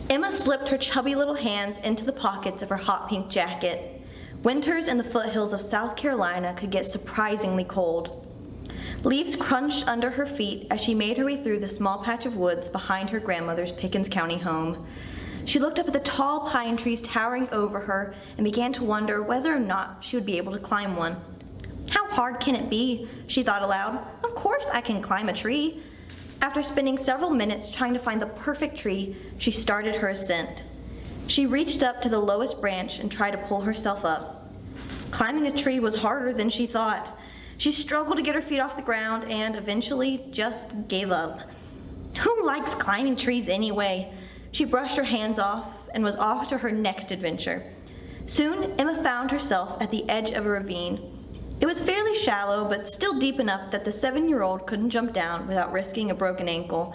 Emma slipped her chubby little hands into the pockets of her hot pink jacket. Winters in the foothills of South Carolina could get surprisingly cold. Leaves crunched under her feet as she made her way through the small patch of woods behind her grandmother's Pickens County home. She looked up at the tall pine trees towering over her and began to wonder whether or not she would be able to climb one. How hard can it be? She thought aloud. Of course I can climb a tree. After spending several minutes trying to find the perfect tree, she started her ascent. She reached up to the lowest branch and tried to pull herself up. Climbing a tree was harder than she thought. She struggled to get her feet off the ground and eventually just gave up. Who likes climbing trees anyway? She brushed her hands off and was off to her next adventure. Soon, Emma found herself at the edge of a ravine. It was fairly shallow, but still deep enough that the 7-year-old couldn't jump down without risking a broken ankle.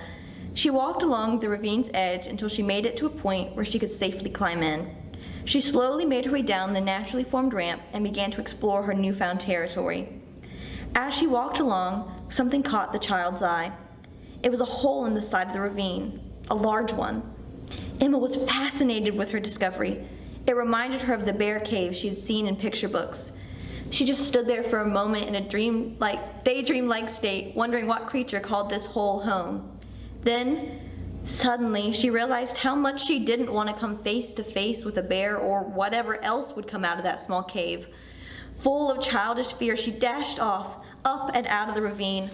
She walked along the ravine's edge until she made it to a point where she could safely climb in. She slowly made her way down the naturally formed ramp and began to explore her newfound territory. As she walked along, something caught the child's eye. It was a hole in the side of the ravine, a large one. Emma was fascinated with her discovery. It reminded her of the bear cave she had seen in picture books. She just stood there for a moment in a daydream-like state, wondering what creature called this hole home. Then, suddenly, she realized how much she didn't want to come face to face with a bear or whatever else would come out of that small cave. Full of childish fear, she dashed off, up and out of the ravine.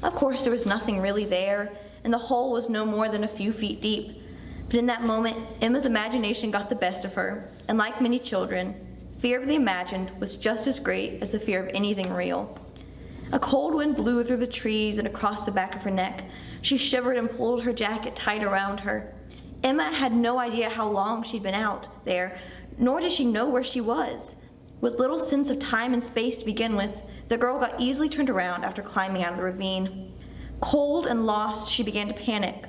Of course, there was nothing really there, and the hole was no more than a few feet deep. But in that moment, Emma's imagination got the best of her, and like many children, fear of the imagined was just as great as the fear of anything real. A cold wind blew through the trees and across the back of her neck. She shivered and pulled her jacket tight around her. Emma had no idea how long she'd been out there, nor did she know where she was. With little sense of time and space to begin with, the girl got easily turned around after climbing out of the ravine. Cold and lost, she began to panic.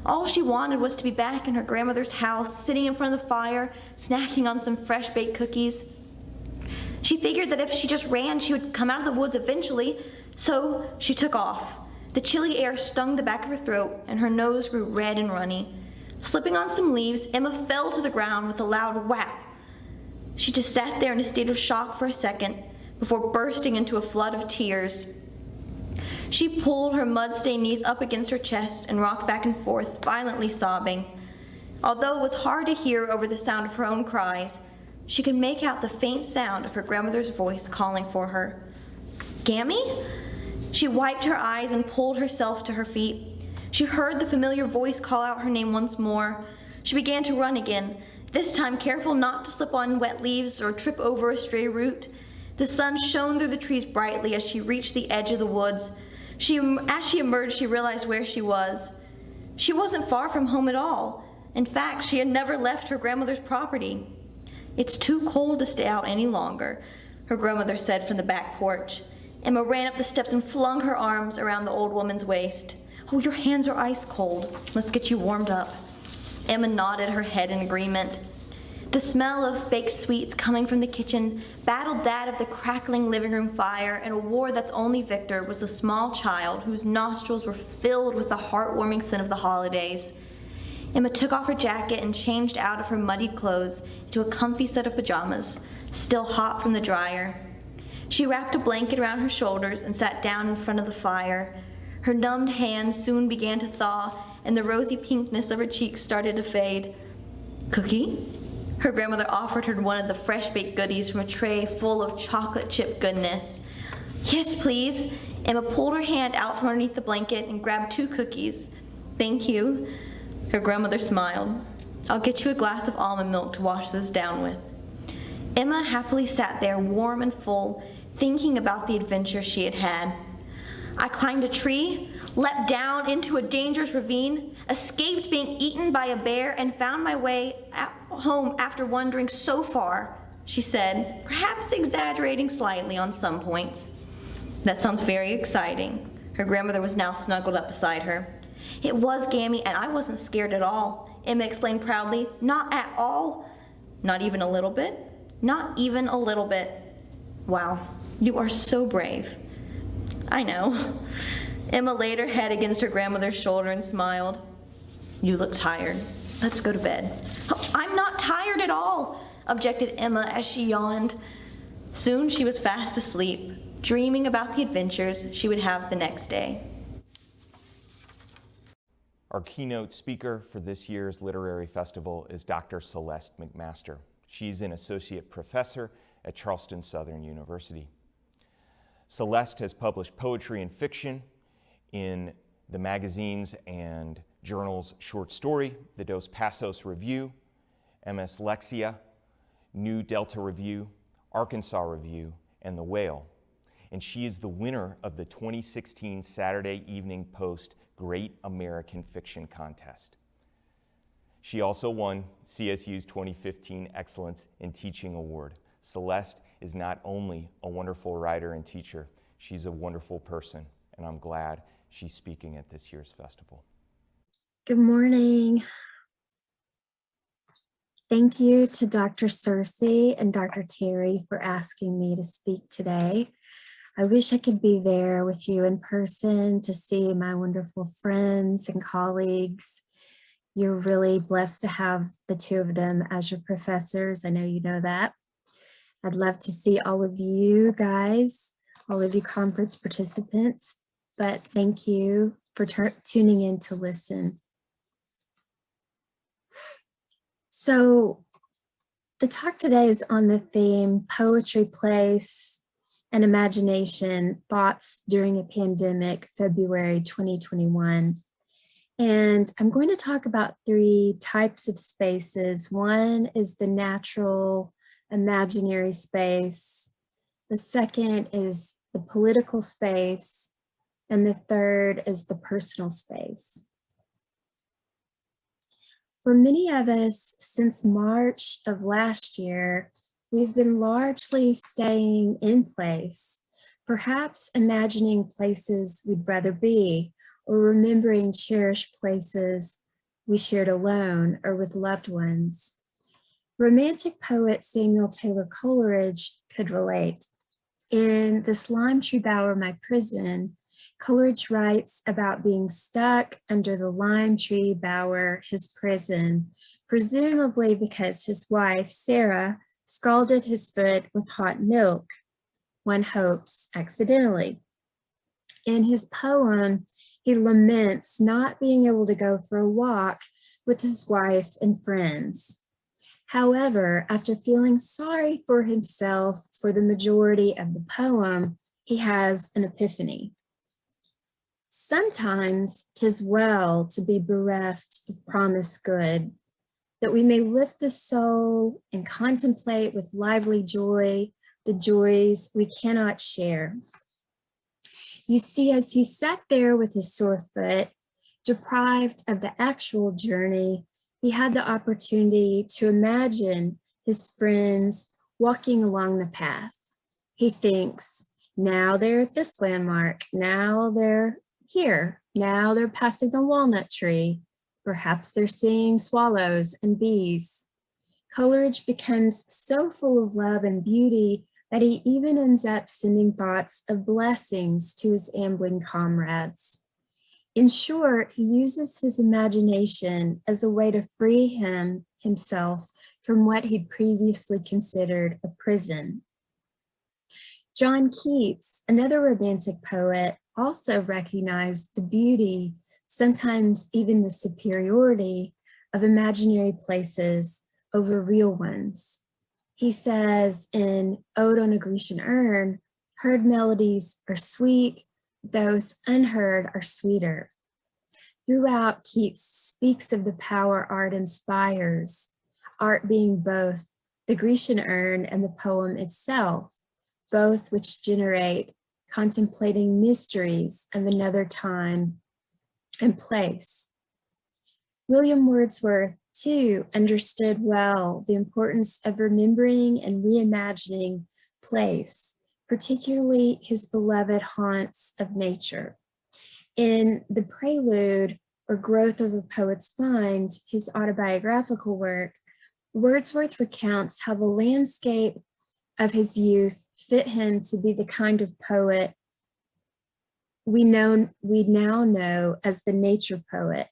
All she wanted was to be back in her grandmother's house, sitting in front of the fire, snacking on some fresh-baked cookies. She figured that if she just ran, she would come out of the woods eventually, so she took off. The chilly air stung the back of her throat, and her nose grew red and runny. Slipping on some leaves, Emma fell to the ground with a loud whap. She just sat there in a state of shock for a second, before bursting into a flood of tears. She pulled her mud-stained knees up against her chest and rocked back and forth, violently sobbing. Although it was hard to hear over the sound of her own cries, she could make out the faint sound of her grandmother's voice calling for her. "Gammy?" She wiped her eyes and pulled herself to her feet. She heard the familiar voice call out her name once more. She began to run again, this time careful not to slip on wet leaves or trip over a stray root. The sun shone through the trees brightly as she reached the edge of the woods. As she emerged, she realized where she was. She wasn't far from home at all. In fact, she had never left her grandmother's property. "It's too cold to stay out any longer," her grandmother said from the back porch. Emma ran up the steps and flung her arms around the old woman's waist. "Oh, your hands are ice cold. Let's get you warmed up." Emma nodded her head in agreement. The smell of baked sweets coming from the kitchen battled that of the crackling living room fire, and a war that's only victor was the small child whose nostrils were filled with the heartwarming scent of the holidays. Emma took off her jacket and changed out of her muddied clothes into a comfy set of pajamas, still hot from the dryer. She wrapped a blanket around her shoulders and sat down in front of the fire. Her numbed hands soon began to thaw, and the rosy pinkness of her cheeks started to fade. "Cookie?" Her grandmother offered her one of the fresh-baked goodies from a tray full of chocolate chip goodness. "Yes, please." Emma pulled her hand out from underneath the blanket and grabbed 2 cookies. "Thank you." Her grandmother smiled. "I'll get you a glass of almond milk to wash those down with." Emma happily sat there, warm and full, thinking about the adventure she had had. "I climbed a tree, leapt down into a dangerous ravine, escaped being eaten by a bear, and found my way home after wandering so far," she said, perhaps exaggerating slightly on some points. "That sounds very exciting." Her grandmother was now snuggled up beside her. "It was, Gammy, and I wasn't scared at all," Emma explained proudly. "Not at all." "Not even a little bit?" "Not even a little bit." "Wow, you are so brave." "I know." Emma laid her head against her grandmother's shoulder and smiled. "You look tired. Let's go to bed." "Oh, I'm not tired at all," objected Emma as she yawned. Soon she was fast asleep, dreaming about the adventures she would have the next day. Our keynote speaker for this year's Literary Festival is Dr. Celeste McMaster. She's an associate professor at Charleston Southern University. Celeste has published poetry and fiction in the magazines and journals Short Story, the Dos Passos Review, MS Lexia, New Delta Review, Arkansas Review, and The Whale. And she is the winner of the 2016 Saturday Evening Post Great American Fiction Contest. She also won CSU's 2015 Excellence in Teaching Award. Celeste is not only a wonderful writer and teacher, she's a wonderful person, and I'm glad she's speaking at this year's festival. Good morning. Thank you to Dr. Cersei and Dr. Terry for asking me to speak today. I wish I could be there with you in person to see my wonderful friends and colleagues. You're really blessed to have the two of them as your professors. I know you know that. I'd love to see all of you guys, all of you conference participants, but thank you for tuning in to listen. So the talk today is on the theme Poetry, Place, and Imagination, Thoughts During a Pandemic, February 2021. And I'm going to talk about 3 types of spaces. One is the natural imaginary space. The second is the political space. And the third is the personal space. For many of us, since March of last year, we've been largely staying in place, perhaps imagining places we'd rather be, or remembering cherished places we shared alone or with loved ones. Romantic poet Samuel Taylor Coleridge could relate. In This Lime Tree Bower, My Prison, Coleridge writes about being stuck under the lime tree bower, his prison, presumably because his wife, Sarah, scalded his foot with hot milk, one hopes accidentally. In his poem, he laments not being able to go for a walk with his wife and friends. However, after feeling sorry for himself for the majority of the poem, he has an epiphany. Sometimes 'tis well to be bereft of promised good, that we may lift the soul and contemplate with lively joy the joys we cannot share. You see, as he sat there with his sore foot, deprived of the actual journey, he had the opportunity to imagine his friends walking along the path. He thinks, now they're at this landmark, now they're here, now they're passing a walnut tree, perhaps they're seeing swallows and bees. Coleridge becomes so full of love and beauty that he even ends up sending thoughts of blessings to his ambling comrades. In short, he uses his imagination as a way to free himself from what he'd previously considered a prison. John Keats, another romantic poet, also recognized the beauty, sometimes even the superiority, of imaginary places over real ones. He says in Ode on a Grecian Urn, heard melodies are sweet, those unheard are sweeter. Throughout, Keats speaks of the power art inspires, art being both the Grecian urn and the poem itself, both which generate contemplating mysteries of another time and place. William Wordsworth, too, understood well the importance of remembering and reimagining place, particularly his beloved haunts of nature. In The Prelude, or Growth of a Poet's Mind, his autobiographical work, Wordsworth recounts how the landscape of his youth fit him to be the kind of poet we now know as the nature poet.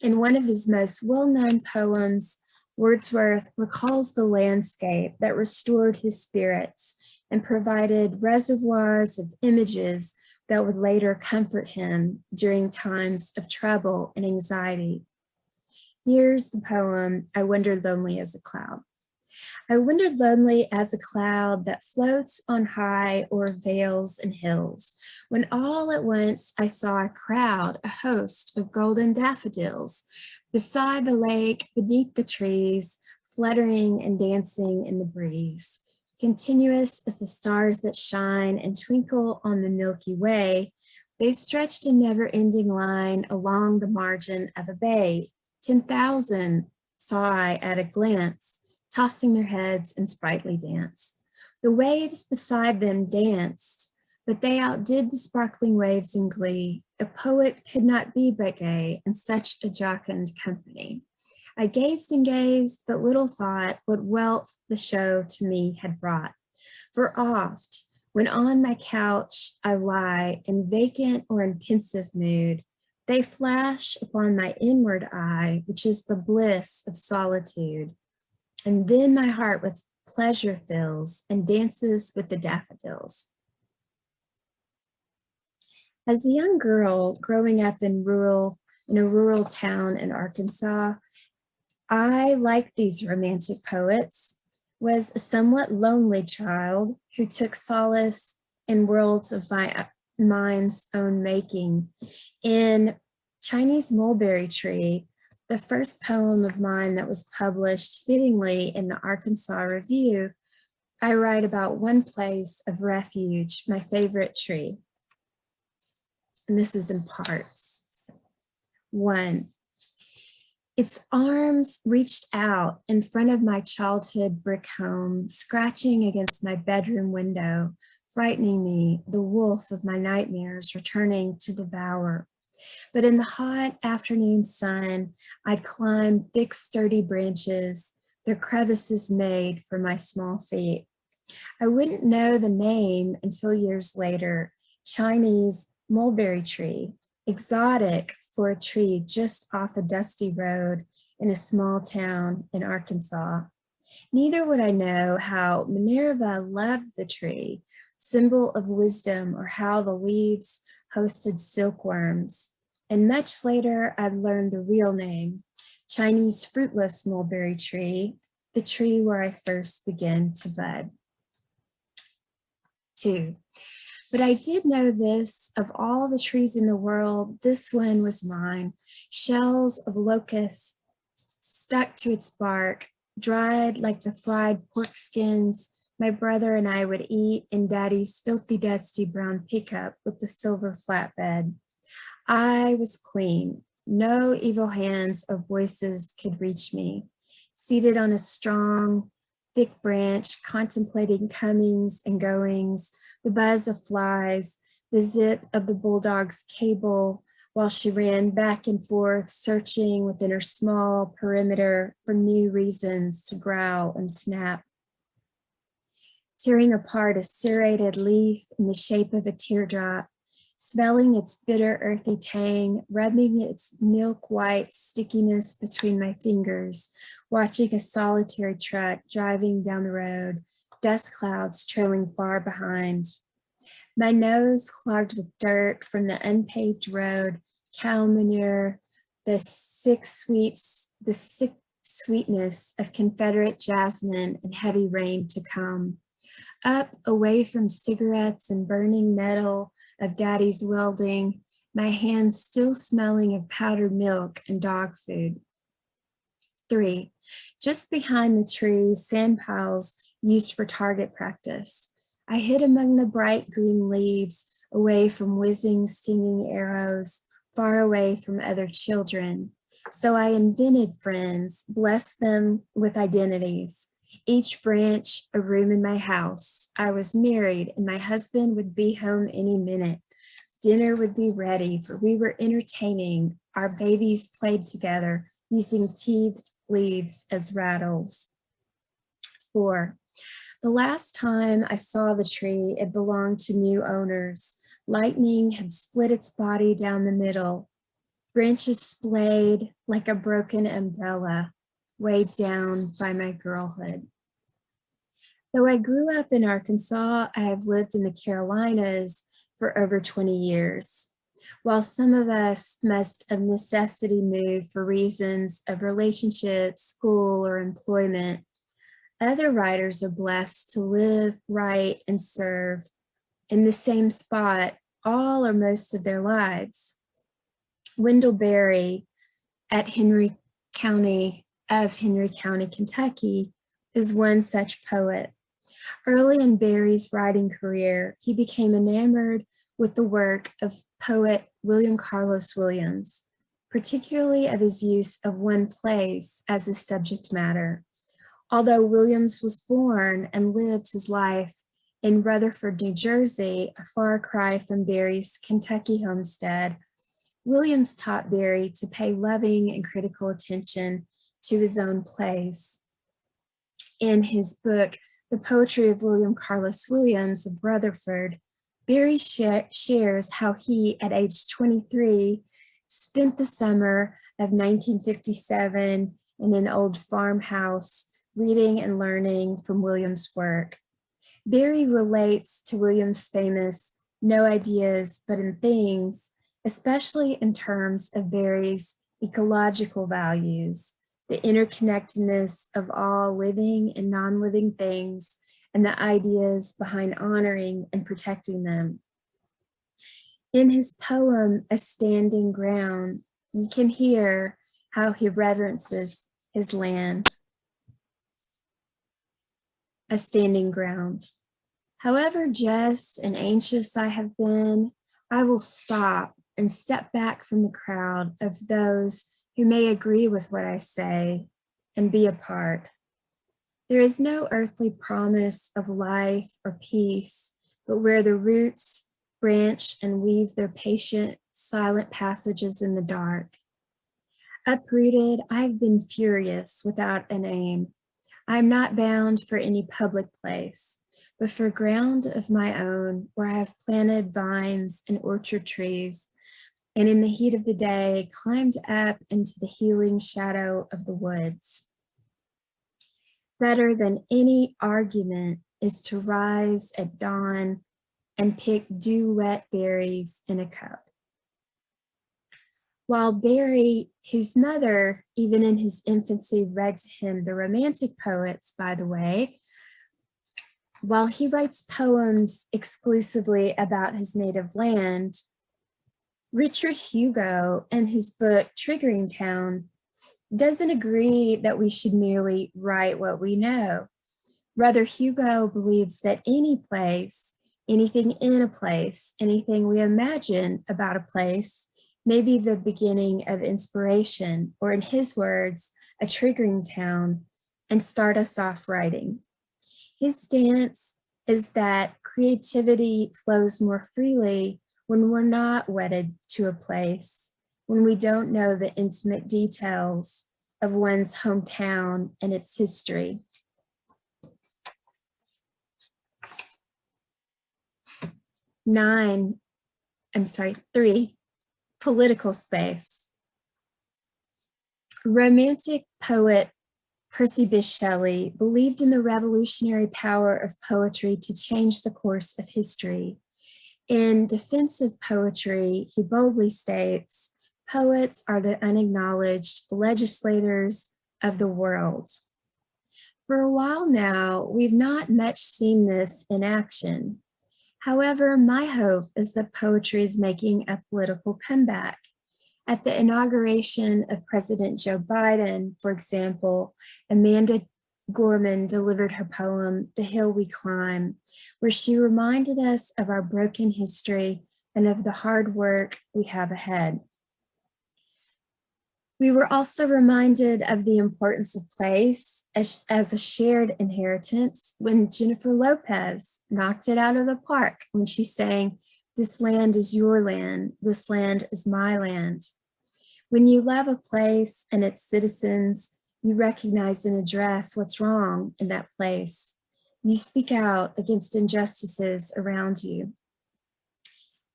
In one of his most well-known poems, Wordsworth recalls the landscape that restored his spirits and provided reservoirs of images that would later comfort him during times of trouble and anxiety. Here's the poem, I Wandered Lonely as a Cloud. I wandered lonely as a cloud that floats on high o'er vales and hills, when all at once I saw a crowd, a host of golden daffodils, beside the lake, beneath the trees, fluttering and dancing in the breeze. Continuous as the stars that shine and twinkle on the Milky Way, they stretched a never-ending line along the margin of a bay. 10,000 saw I at a glance, tossing their heads in sprightly dance. The waves beside them danced, but they outdid the sparkling waves in glee. A poet could not be but gay in such a jocund company. I gazed and gazed, but little thought what wealth the show to me had brought. For oft, when on my couch I lie in vacant or in pensive mood, they flash upon my inward eye, which is the bliss of solitude. And then my heart with pleasure fills and dances with the daffodils. As a young girl growing up in a rural town in Arkansas, I, like these romantic poets, was a somewhat lonely child who took solace in worlds of my mind's own making. In Chinese Mulberry Tree, the first poem of mine that was published fittingly in the Arkansas Review, I write about one place of refuge, my favorite tree. And this is in parts. 1. Its arms reached out in front of my childhood brick home, scratching against my bedroom window, frightening me, the wolf of my nightmares returning to devour. But in the hot afternoon sun, I'd climb thick, sturdy branches, their crevices made for my small feet. I wouldn't know the name until years later, Chinese Mulberry Tree, exotic for a tree just off a dusty road in a small town in Arkansas. Neither would I know how Minerva loved the tree, symbol of wisdom, or how the leaves hosted silkworms. And much later, I'd learned the real name, Chinese fruitless mulberry tree, the tree where I first began to bud. 2. But I did know this, of all the trees in the world, this one was mine. Shells of locusts stuck to its bark, dried like the fried pork skins my brother and I would eat in Daddy's filthy, dusty brown pickup with the silver flatbed. I was queen. No evil hands or voices could reach me. Seated on a strong, thick branch, contemplating comings and goings, the buzz of flies, the zip of the bulldog's cable, while she ran back and forth, searching within her small perimeter for new reasons to growl and snap. Tearing apart a serrated leaf in the shape of a teardrop, smelling its bitter earthy tang, rubbing its milk-white stickiness between my fingers, watching a solitary truck driving down the road, dust clouds trailing far behind. My nose clogged with dirt from the unpaved road, cow manure, the sick sweetness of Confederate jasmine and heavy rain to come. Up, away from cigarettes and burning metal of Daddy's welding, my hands still smelling of powdered milk and dog food. 3, just behind the tree, sand piles used for target practice. I hid among the bright green leaves, away from whizzing, stinging arrows, far away from other children. So I invented friends, blessed them with identities. Each branch a room in my house. I was married and my husband would be home any minute. Dinner would be ready, for we were entertaining. Our babies played together, using teethed leaves as rattles. 4, the last time I saw the tree, it belonged to new owners. Lightning had split its body down the middle. Branches splayed like a broken umbrella, weighed down by my girlhood. Though I grew up in Arkansas, I have lived in the Carolinas for over 20 years. While some of us must of necessity move for reasons of relationship, school, or employment, Other writers are blessed to live, write, and serve in the same spot all or most of their lives. Wendell Berry of Henry County, Kentucky, is one such poet. Early in Berry's writing career, he became enamored with the work of poet William Carlos Williams, particularly of his use of one place as his subject matter. Although Williams was born and lived his life in Rutherford, New Jersey, a far cry from Berry's Kentucky homestead, Williams taught Berry to pay loving and critical attention to his own place. In his book, The Poetry of William Carlos Williams of Rutherford, Berry shares how he, at age 23, spent the summer of 1957 in an old farmhouse, reading and learning from Williams' work. Berry relates to Williams' famous "no ideas but in things," especially in terms of Berry's ecological values, the interconnectedness of all living and non-living things, and the ideas behind honoring and protecting them. In his poem, A Standing Ground, you can hear how he reverences his land. A standing ground. However just and anxious I have been, I will stop and step back from the crowd of those who may agree with what I say and be apart. There is no earthly promise of life or peace, but where the roots branch and weave their patient, silent passages in the dark. Uprooted, I've been furious without an aim. I am not bound for any public place, but for ground of my own, where I have planted vines and orchard trees, and in the heat of the day, climbed up into the healing shadow of the woods. Better than any argument is to rise at dawn and pick dew-wet berries in a cup. While Berry, whose mother, even in his infancy, read to him the Romantic poets, by the way, while he writes poems exclusively about his native land, Richard Hugo, in his book Triggering Town, doesn't agree that we should merely write what we know. Rather, Hugo believes that any place, anything in a place, anything we imagine about a place may be the beginning of inspiration, or in his words, a triggering town, and start us off writing. His stance is that creativity flows more freely when we're not wedded to a place, when we don't know the intimate details of one's hometown and its history. 3, political space. Romantic poet Percy Bysshe Shelley believed in the revolutionary power of poetry to change the course of history. In Defense of Poetry, he boldly states, "Poets are the unacknowledged legislators of the world." For a while now, we've not much seen this in action. However, my hope is that poetry is making a political comeback. At the inauguration of President Joe Biden, for example, Amanda Gorman delivered her poem, The Hill We Climb, where she reminded us of our broken history and of the hard work we have ahead. We were also reminded of the importance of place as a shared inheritance when Jennifer Lopez knocked it out of the park when she sang, "This land is your land, this land is my land." When you love a place and its citizens, you recognize and address what's wrong in that place. You speak out against injustices around you.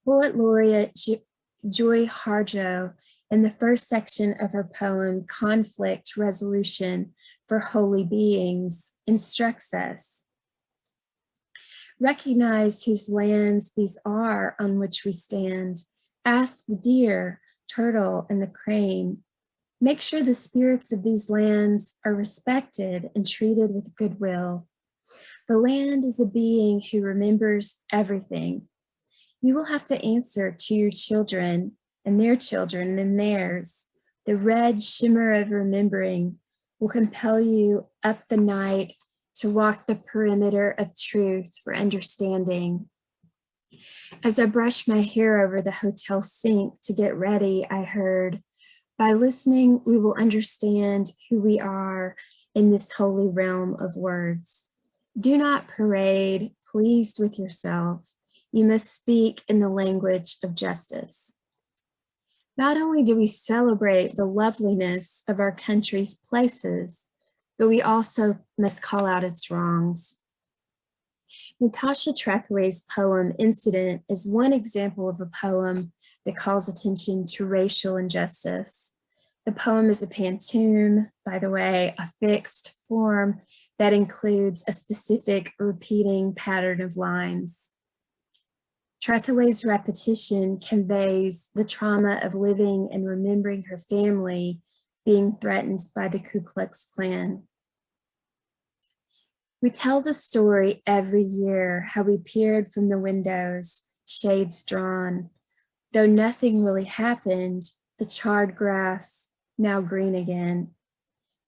Poet laureate Joy Harjo, in the first section of her poem, Conflict Resolution for Holy Beings, instructs us. Recognize whose lands these are on which we stand. Ask the deer, turtle, and the crane, Make sure the spirits of these lands are respected and treated with goodwill. The land is a being who remembers everything. You will have to answer to your children and theirs. The red shimmer of remembering will compel you up the night to walk the perimeter of truth for understanding. As I brushed my hair over the hotel sink to get ready, I heard, by listening, we will understand who we are in this holy realm of words. Do not parade pleased with yourself. You must speak in the language of justice. Not only do we celebrate the loveliness of our country's places, but we also must call out its wrongs. Natasha Trethewey's poem Incident is one example of a poem that calls attention to racial injustice. The poem is a pantoum, by the way, a fixed form that includes a specific repeating pattern of lines. Trethewey's repetition conveys the trauma of living and remembering her family being threatened by the Ku Klux Klan. We tell the story every year how we peered from the windows, shades drawn. Though nothing really happened, the charred grass, now green again.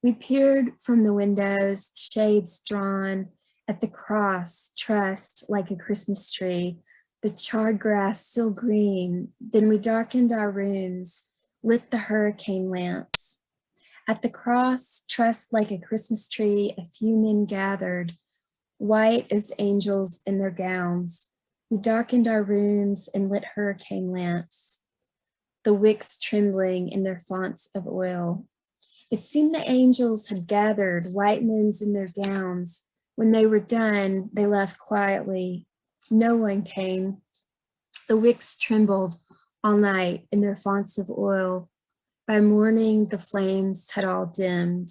We peered from the windows, shades drawn, at the cross trussed like a Christmas tree, the charred grass still green. Then we darkened our rooms, lit the hurricane lamps. At the cross, trussed like a Christmas tree, a few men gathered, white as angels in their gowns. We darkened our rooms and lit hurricane lamps, the wicks trembling in their fonts of oil. It seemed the angels had gathered, white men in their gowns. When they were done, they left quietly. No one came. The wicks trembled all night in their fonts of oil. By morning, the flames had all dimmed.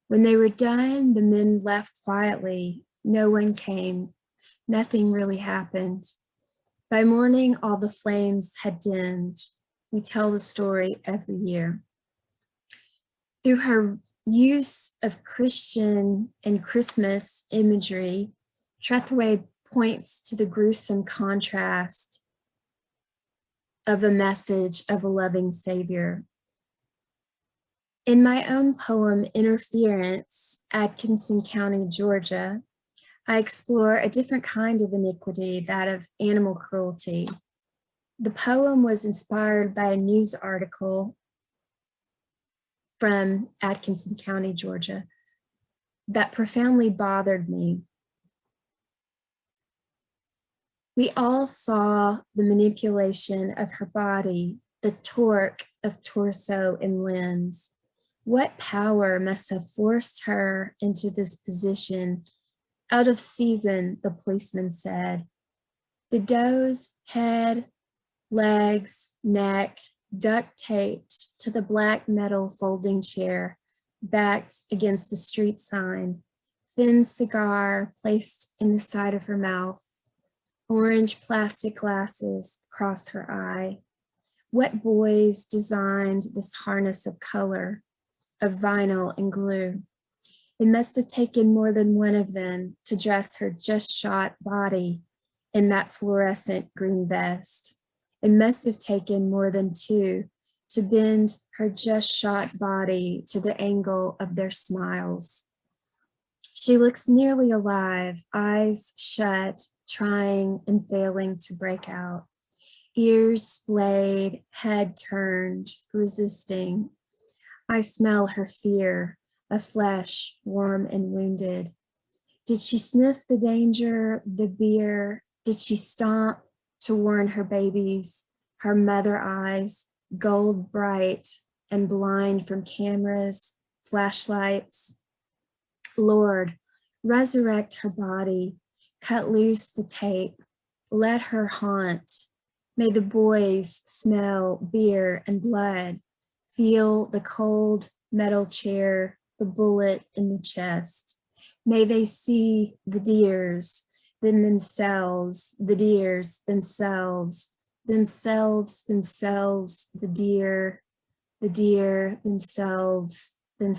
When they were done, the men left quietly. No one came. Nothing really happened. By morning, all the flames had dimmed. We tell the story every year. Through her use of Christian and Christmas imagery, Trethewey points to the gruesome contrast of a message of a loving Savior. In my own poem, Interference, Atkinson County, Georgia, I explore a different kind of iniquity, that of animal cruelty. The poem was inspired by a news article from Atkinson County, Georgia, that profoundly bothered me. We all saw the manipulation of her body, the torque of torso and limbs. What power must have forced her into this position? Out of season, the policeman said. The doe's head, legs, neck, duct taped to the black metal folding chair, backed against the street sign, thin cigar placed in the side of her mouth, orange plastic glasses across her eye. What boys designed this harness of color, of vinyl and glue? It must have taken more than one of them to dress her just shot body in that fluorescent green vest. It must have taken more than two to bend her just shot body to the angle of their smiles. She looks nearly alive, eyes shut, trying and failing to break out. Ears splayed, head turned, resisting. I smell her fear, a flesh warm and wounded. Did she sniff the danger, the beer? Did she stomp to warn her babies, her mother eyes, gold bright and blind from cameras, flashlights? Lord, resurrect her body, cut loose the tape, let her haunt. May the boys smell beer and blood, feel the cold metal chair, the bullet in the chest. May they see the deers, then themselves, the deers themselves, the deer, the deer themselves, in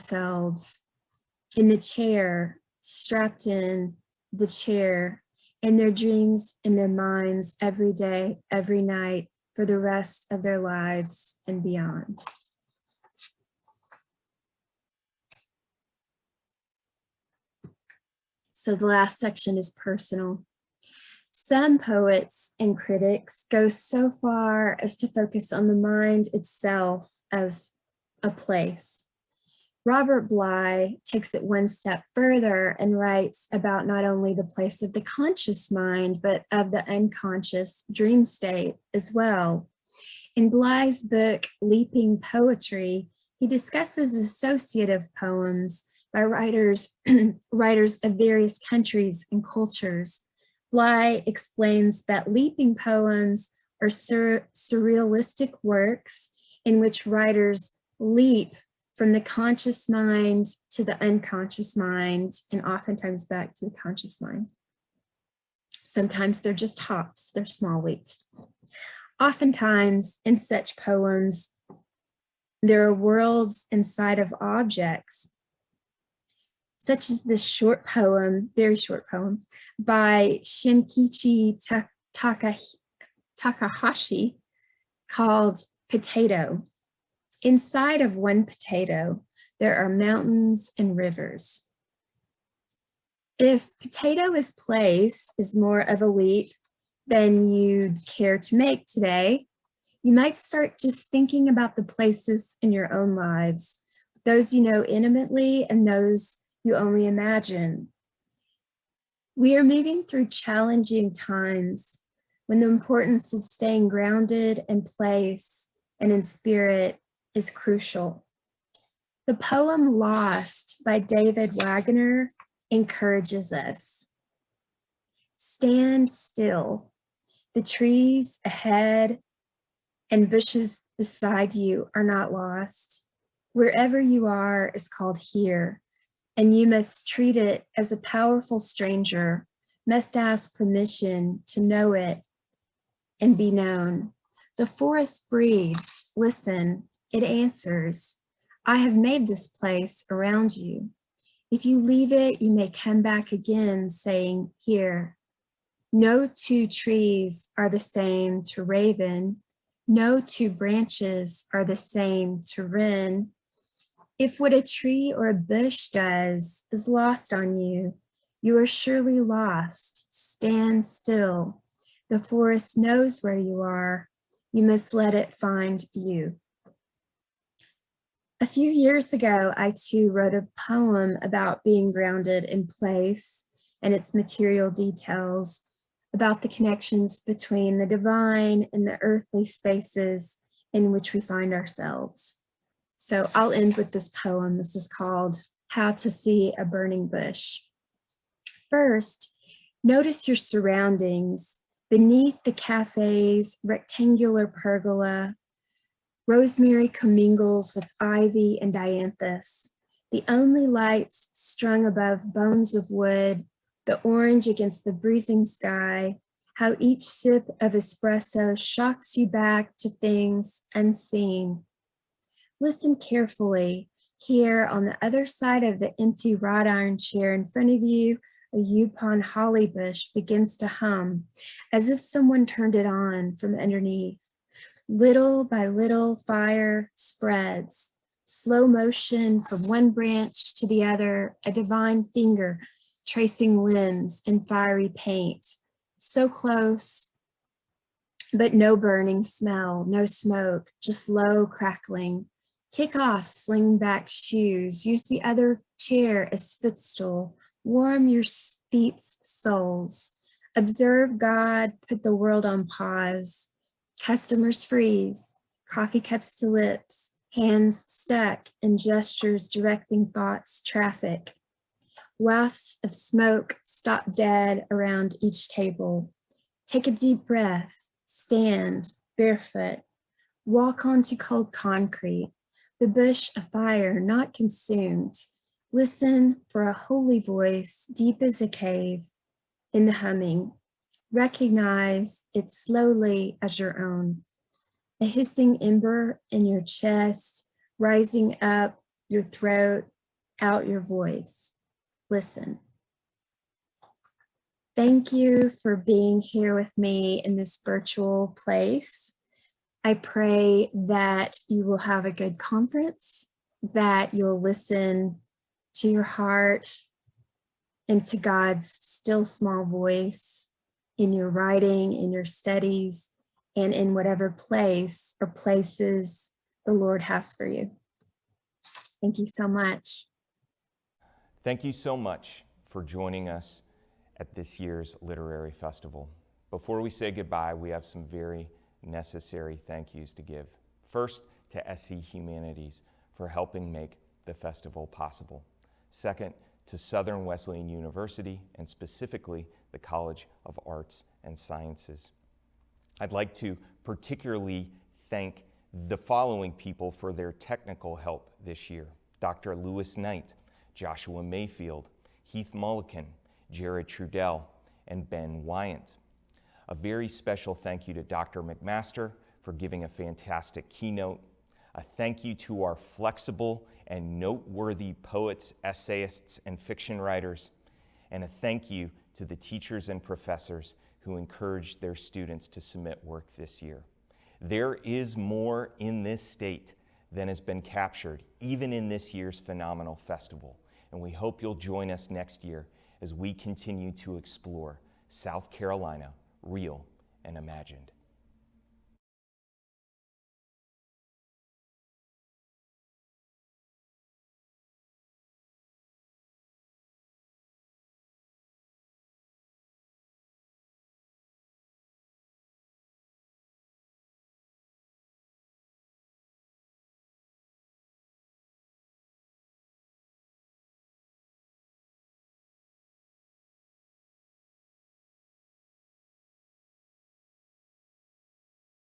the chair, strapped in the chair, in their dreams, in their minds, every day, every night, for the rest of their lives and beyond. So the last section is personal. Some poets and critics go so far as to focus on the mind itself as a place. Robert Bly takes it one step further and writes about not only the place of the conscious mind, but of the unconscious dream state as well. In Bly's book, Leaping Poetry, he discusses associative poems by writers of various countries and cultures. Bly explains that leaping poems are surrealistic works in which writers leap from the conscious mind to the unconscious mind, and oftentimes back to the conscious mind. Sometimes they're just hops, they're small leaps. Oftentimes in such poems, there are worlds inside of objects, such as this short poem, very short poem, by Shinkichi Takahashi called Potato. Inside of one potato, there are mountains and rivers. If potato is place is more of a leap than you'd care to make today, you might start just thinking about the places in your own lives, those you know intimately and those you only imagine. We are moving through challenging times when the importance of staying grounded in place and in spirit is crucial. The poem Lost by David Wagner encourages us. Stand still. The trees ahead and bushes beside you are not lost. Wherever you are is called here, and you must treat it as a powerful stranger, must ask permission to know it and be known. The forest breathes, listen, it answers. I have made this place around you. If you leave it, you may come back again saying, here. No two trees are the same to raven. No two branches are the same to wren. If what a tree or a bush does is lost on you, you are surely lost. Stand still. The forest knows where you are. You must let it find you. A few years ago, I too wrote a poem about being grounded in place and its material details, about the connections between the divine and the earthly spaces in which we find ourselves. So I'll end with this poem. This is called How to See a Burning Bush. First, notice your surroundings. Beneath the cafe's rectangular pergola, rosemary commingles with ivy and dianthus. The only lights strung above bones of wood, the orange against the bruising sky, how each sip of espresso shocks you back to things unseen. Listen carefully. Here on the other side of the empty wrought iron chair in front of you, a Yupon holly bush begins to hum, as if someone turned it on from underneath. Little by little, fire spreads. Slow motion from one branch to the other, a divine finger tracing limbs in fiery paint. So close, but no burning smell, no smoke, just low crackling. Kick off sling-backed shoes. Use the other chair as footstool. Warm your feet's soles. Observe God put the world on pause. Customers freeze. Coffee cups to lips. Hands stuck and gestures directing thoughts, traffic. Wafts of smoke stop dead around each table. Take a deep breath. Stand barefoot. Walk onto cold concrete. The bush afire, not consumed. Listen for a holy voice deep as a cave in the humming. Recognize it slowly as your own. A hissing ember in your chest, rising up your throat, out your voice. Listen. Thank you for being here with me in this virtual place. I pray that you will have a good conference, that you'll listen to your heart and to God's still small voice in your writing, in your studies, and in whatever place or places the Lord has for you. Thank you so much. Thank you so much for joining us at this year's Literary Festival. Before we say goodbye, we have some very necessary thank yous to give. First, to SC Humanities for helping make the festival possible. Second, to Southern Wesleyan University, and specifically the College of Arts and Sciences. I'd like to particularly thank the following people for their technical help this year: Dr. Lewis Knight, Joshua Mayfield, Heath Mulliken, Jared Trudell, and Ben Wyant. A very special thank you to Dr. McMaster for giving a fantastic keynote. A thank you to our flexible and noteworthy poets, essayists, and fiction writers. And a thank you to the teachers and professors who encouraged their students to submit work this year. There is more in this state than has been captured, even in this year's phenomenal festival. And we hope you'll join us next year as we continue to explore South Carolina, real and imagined.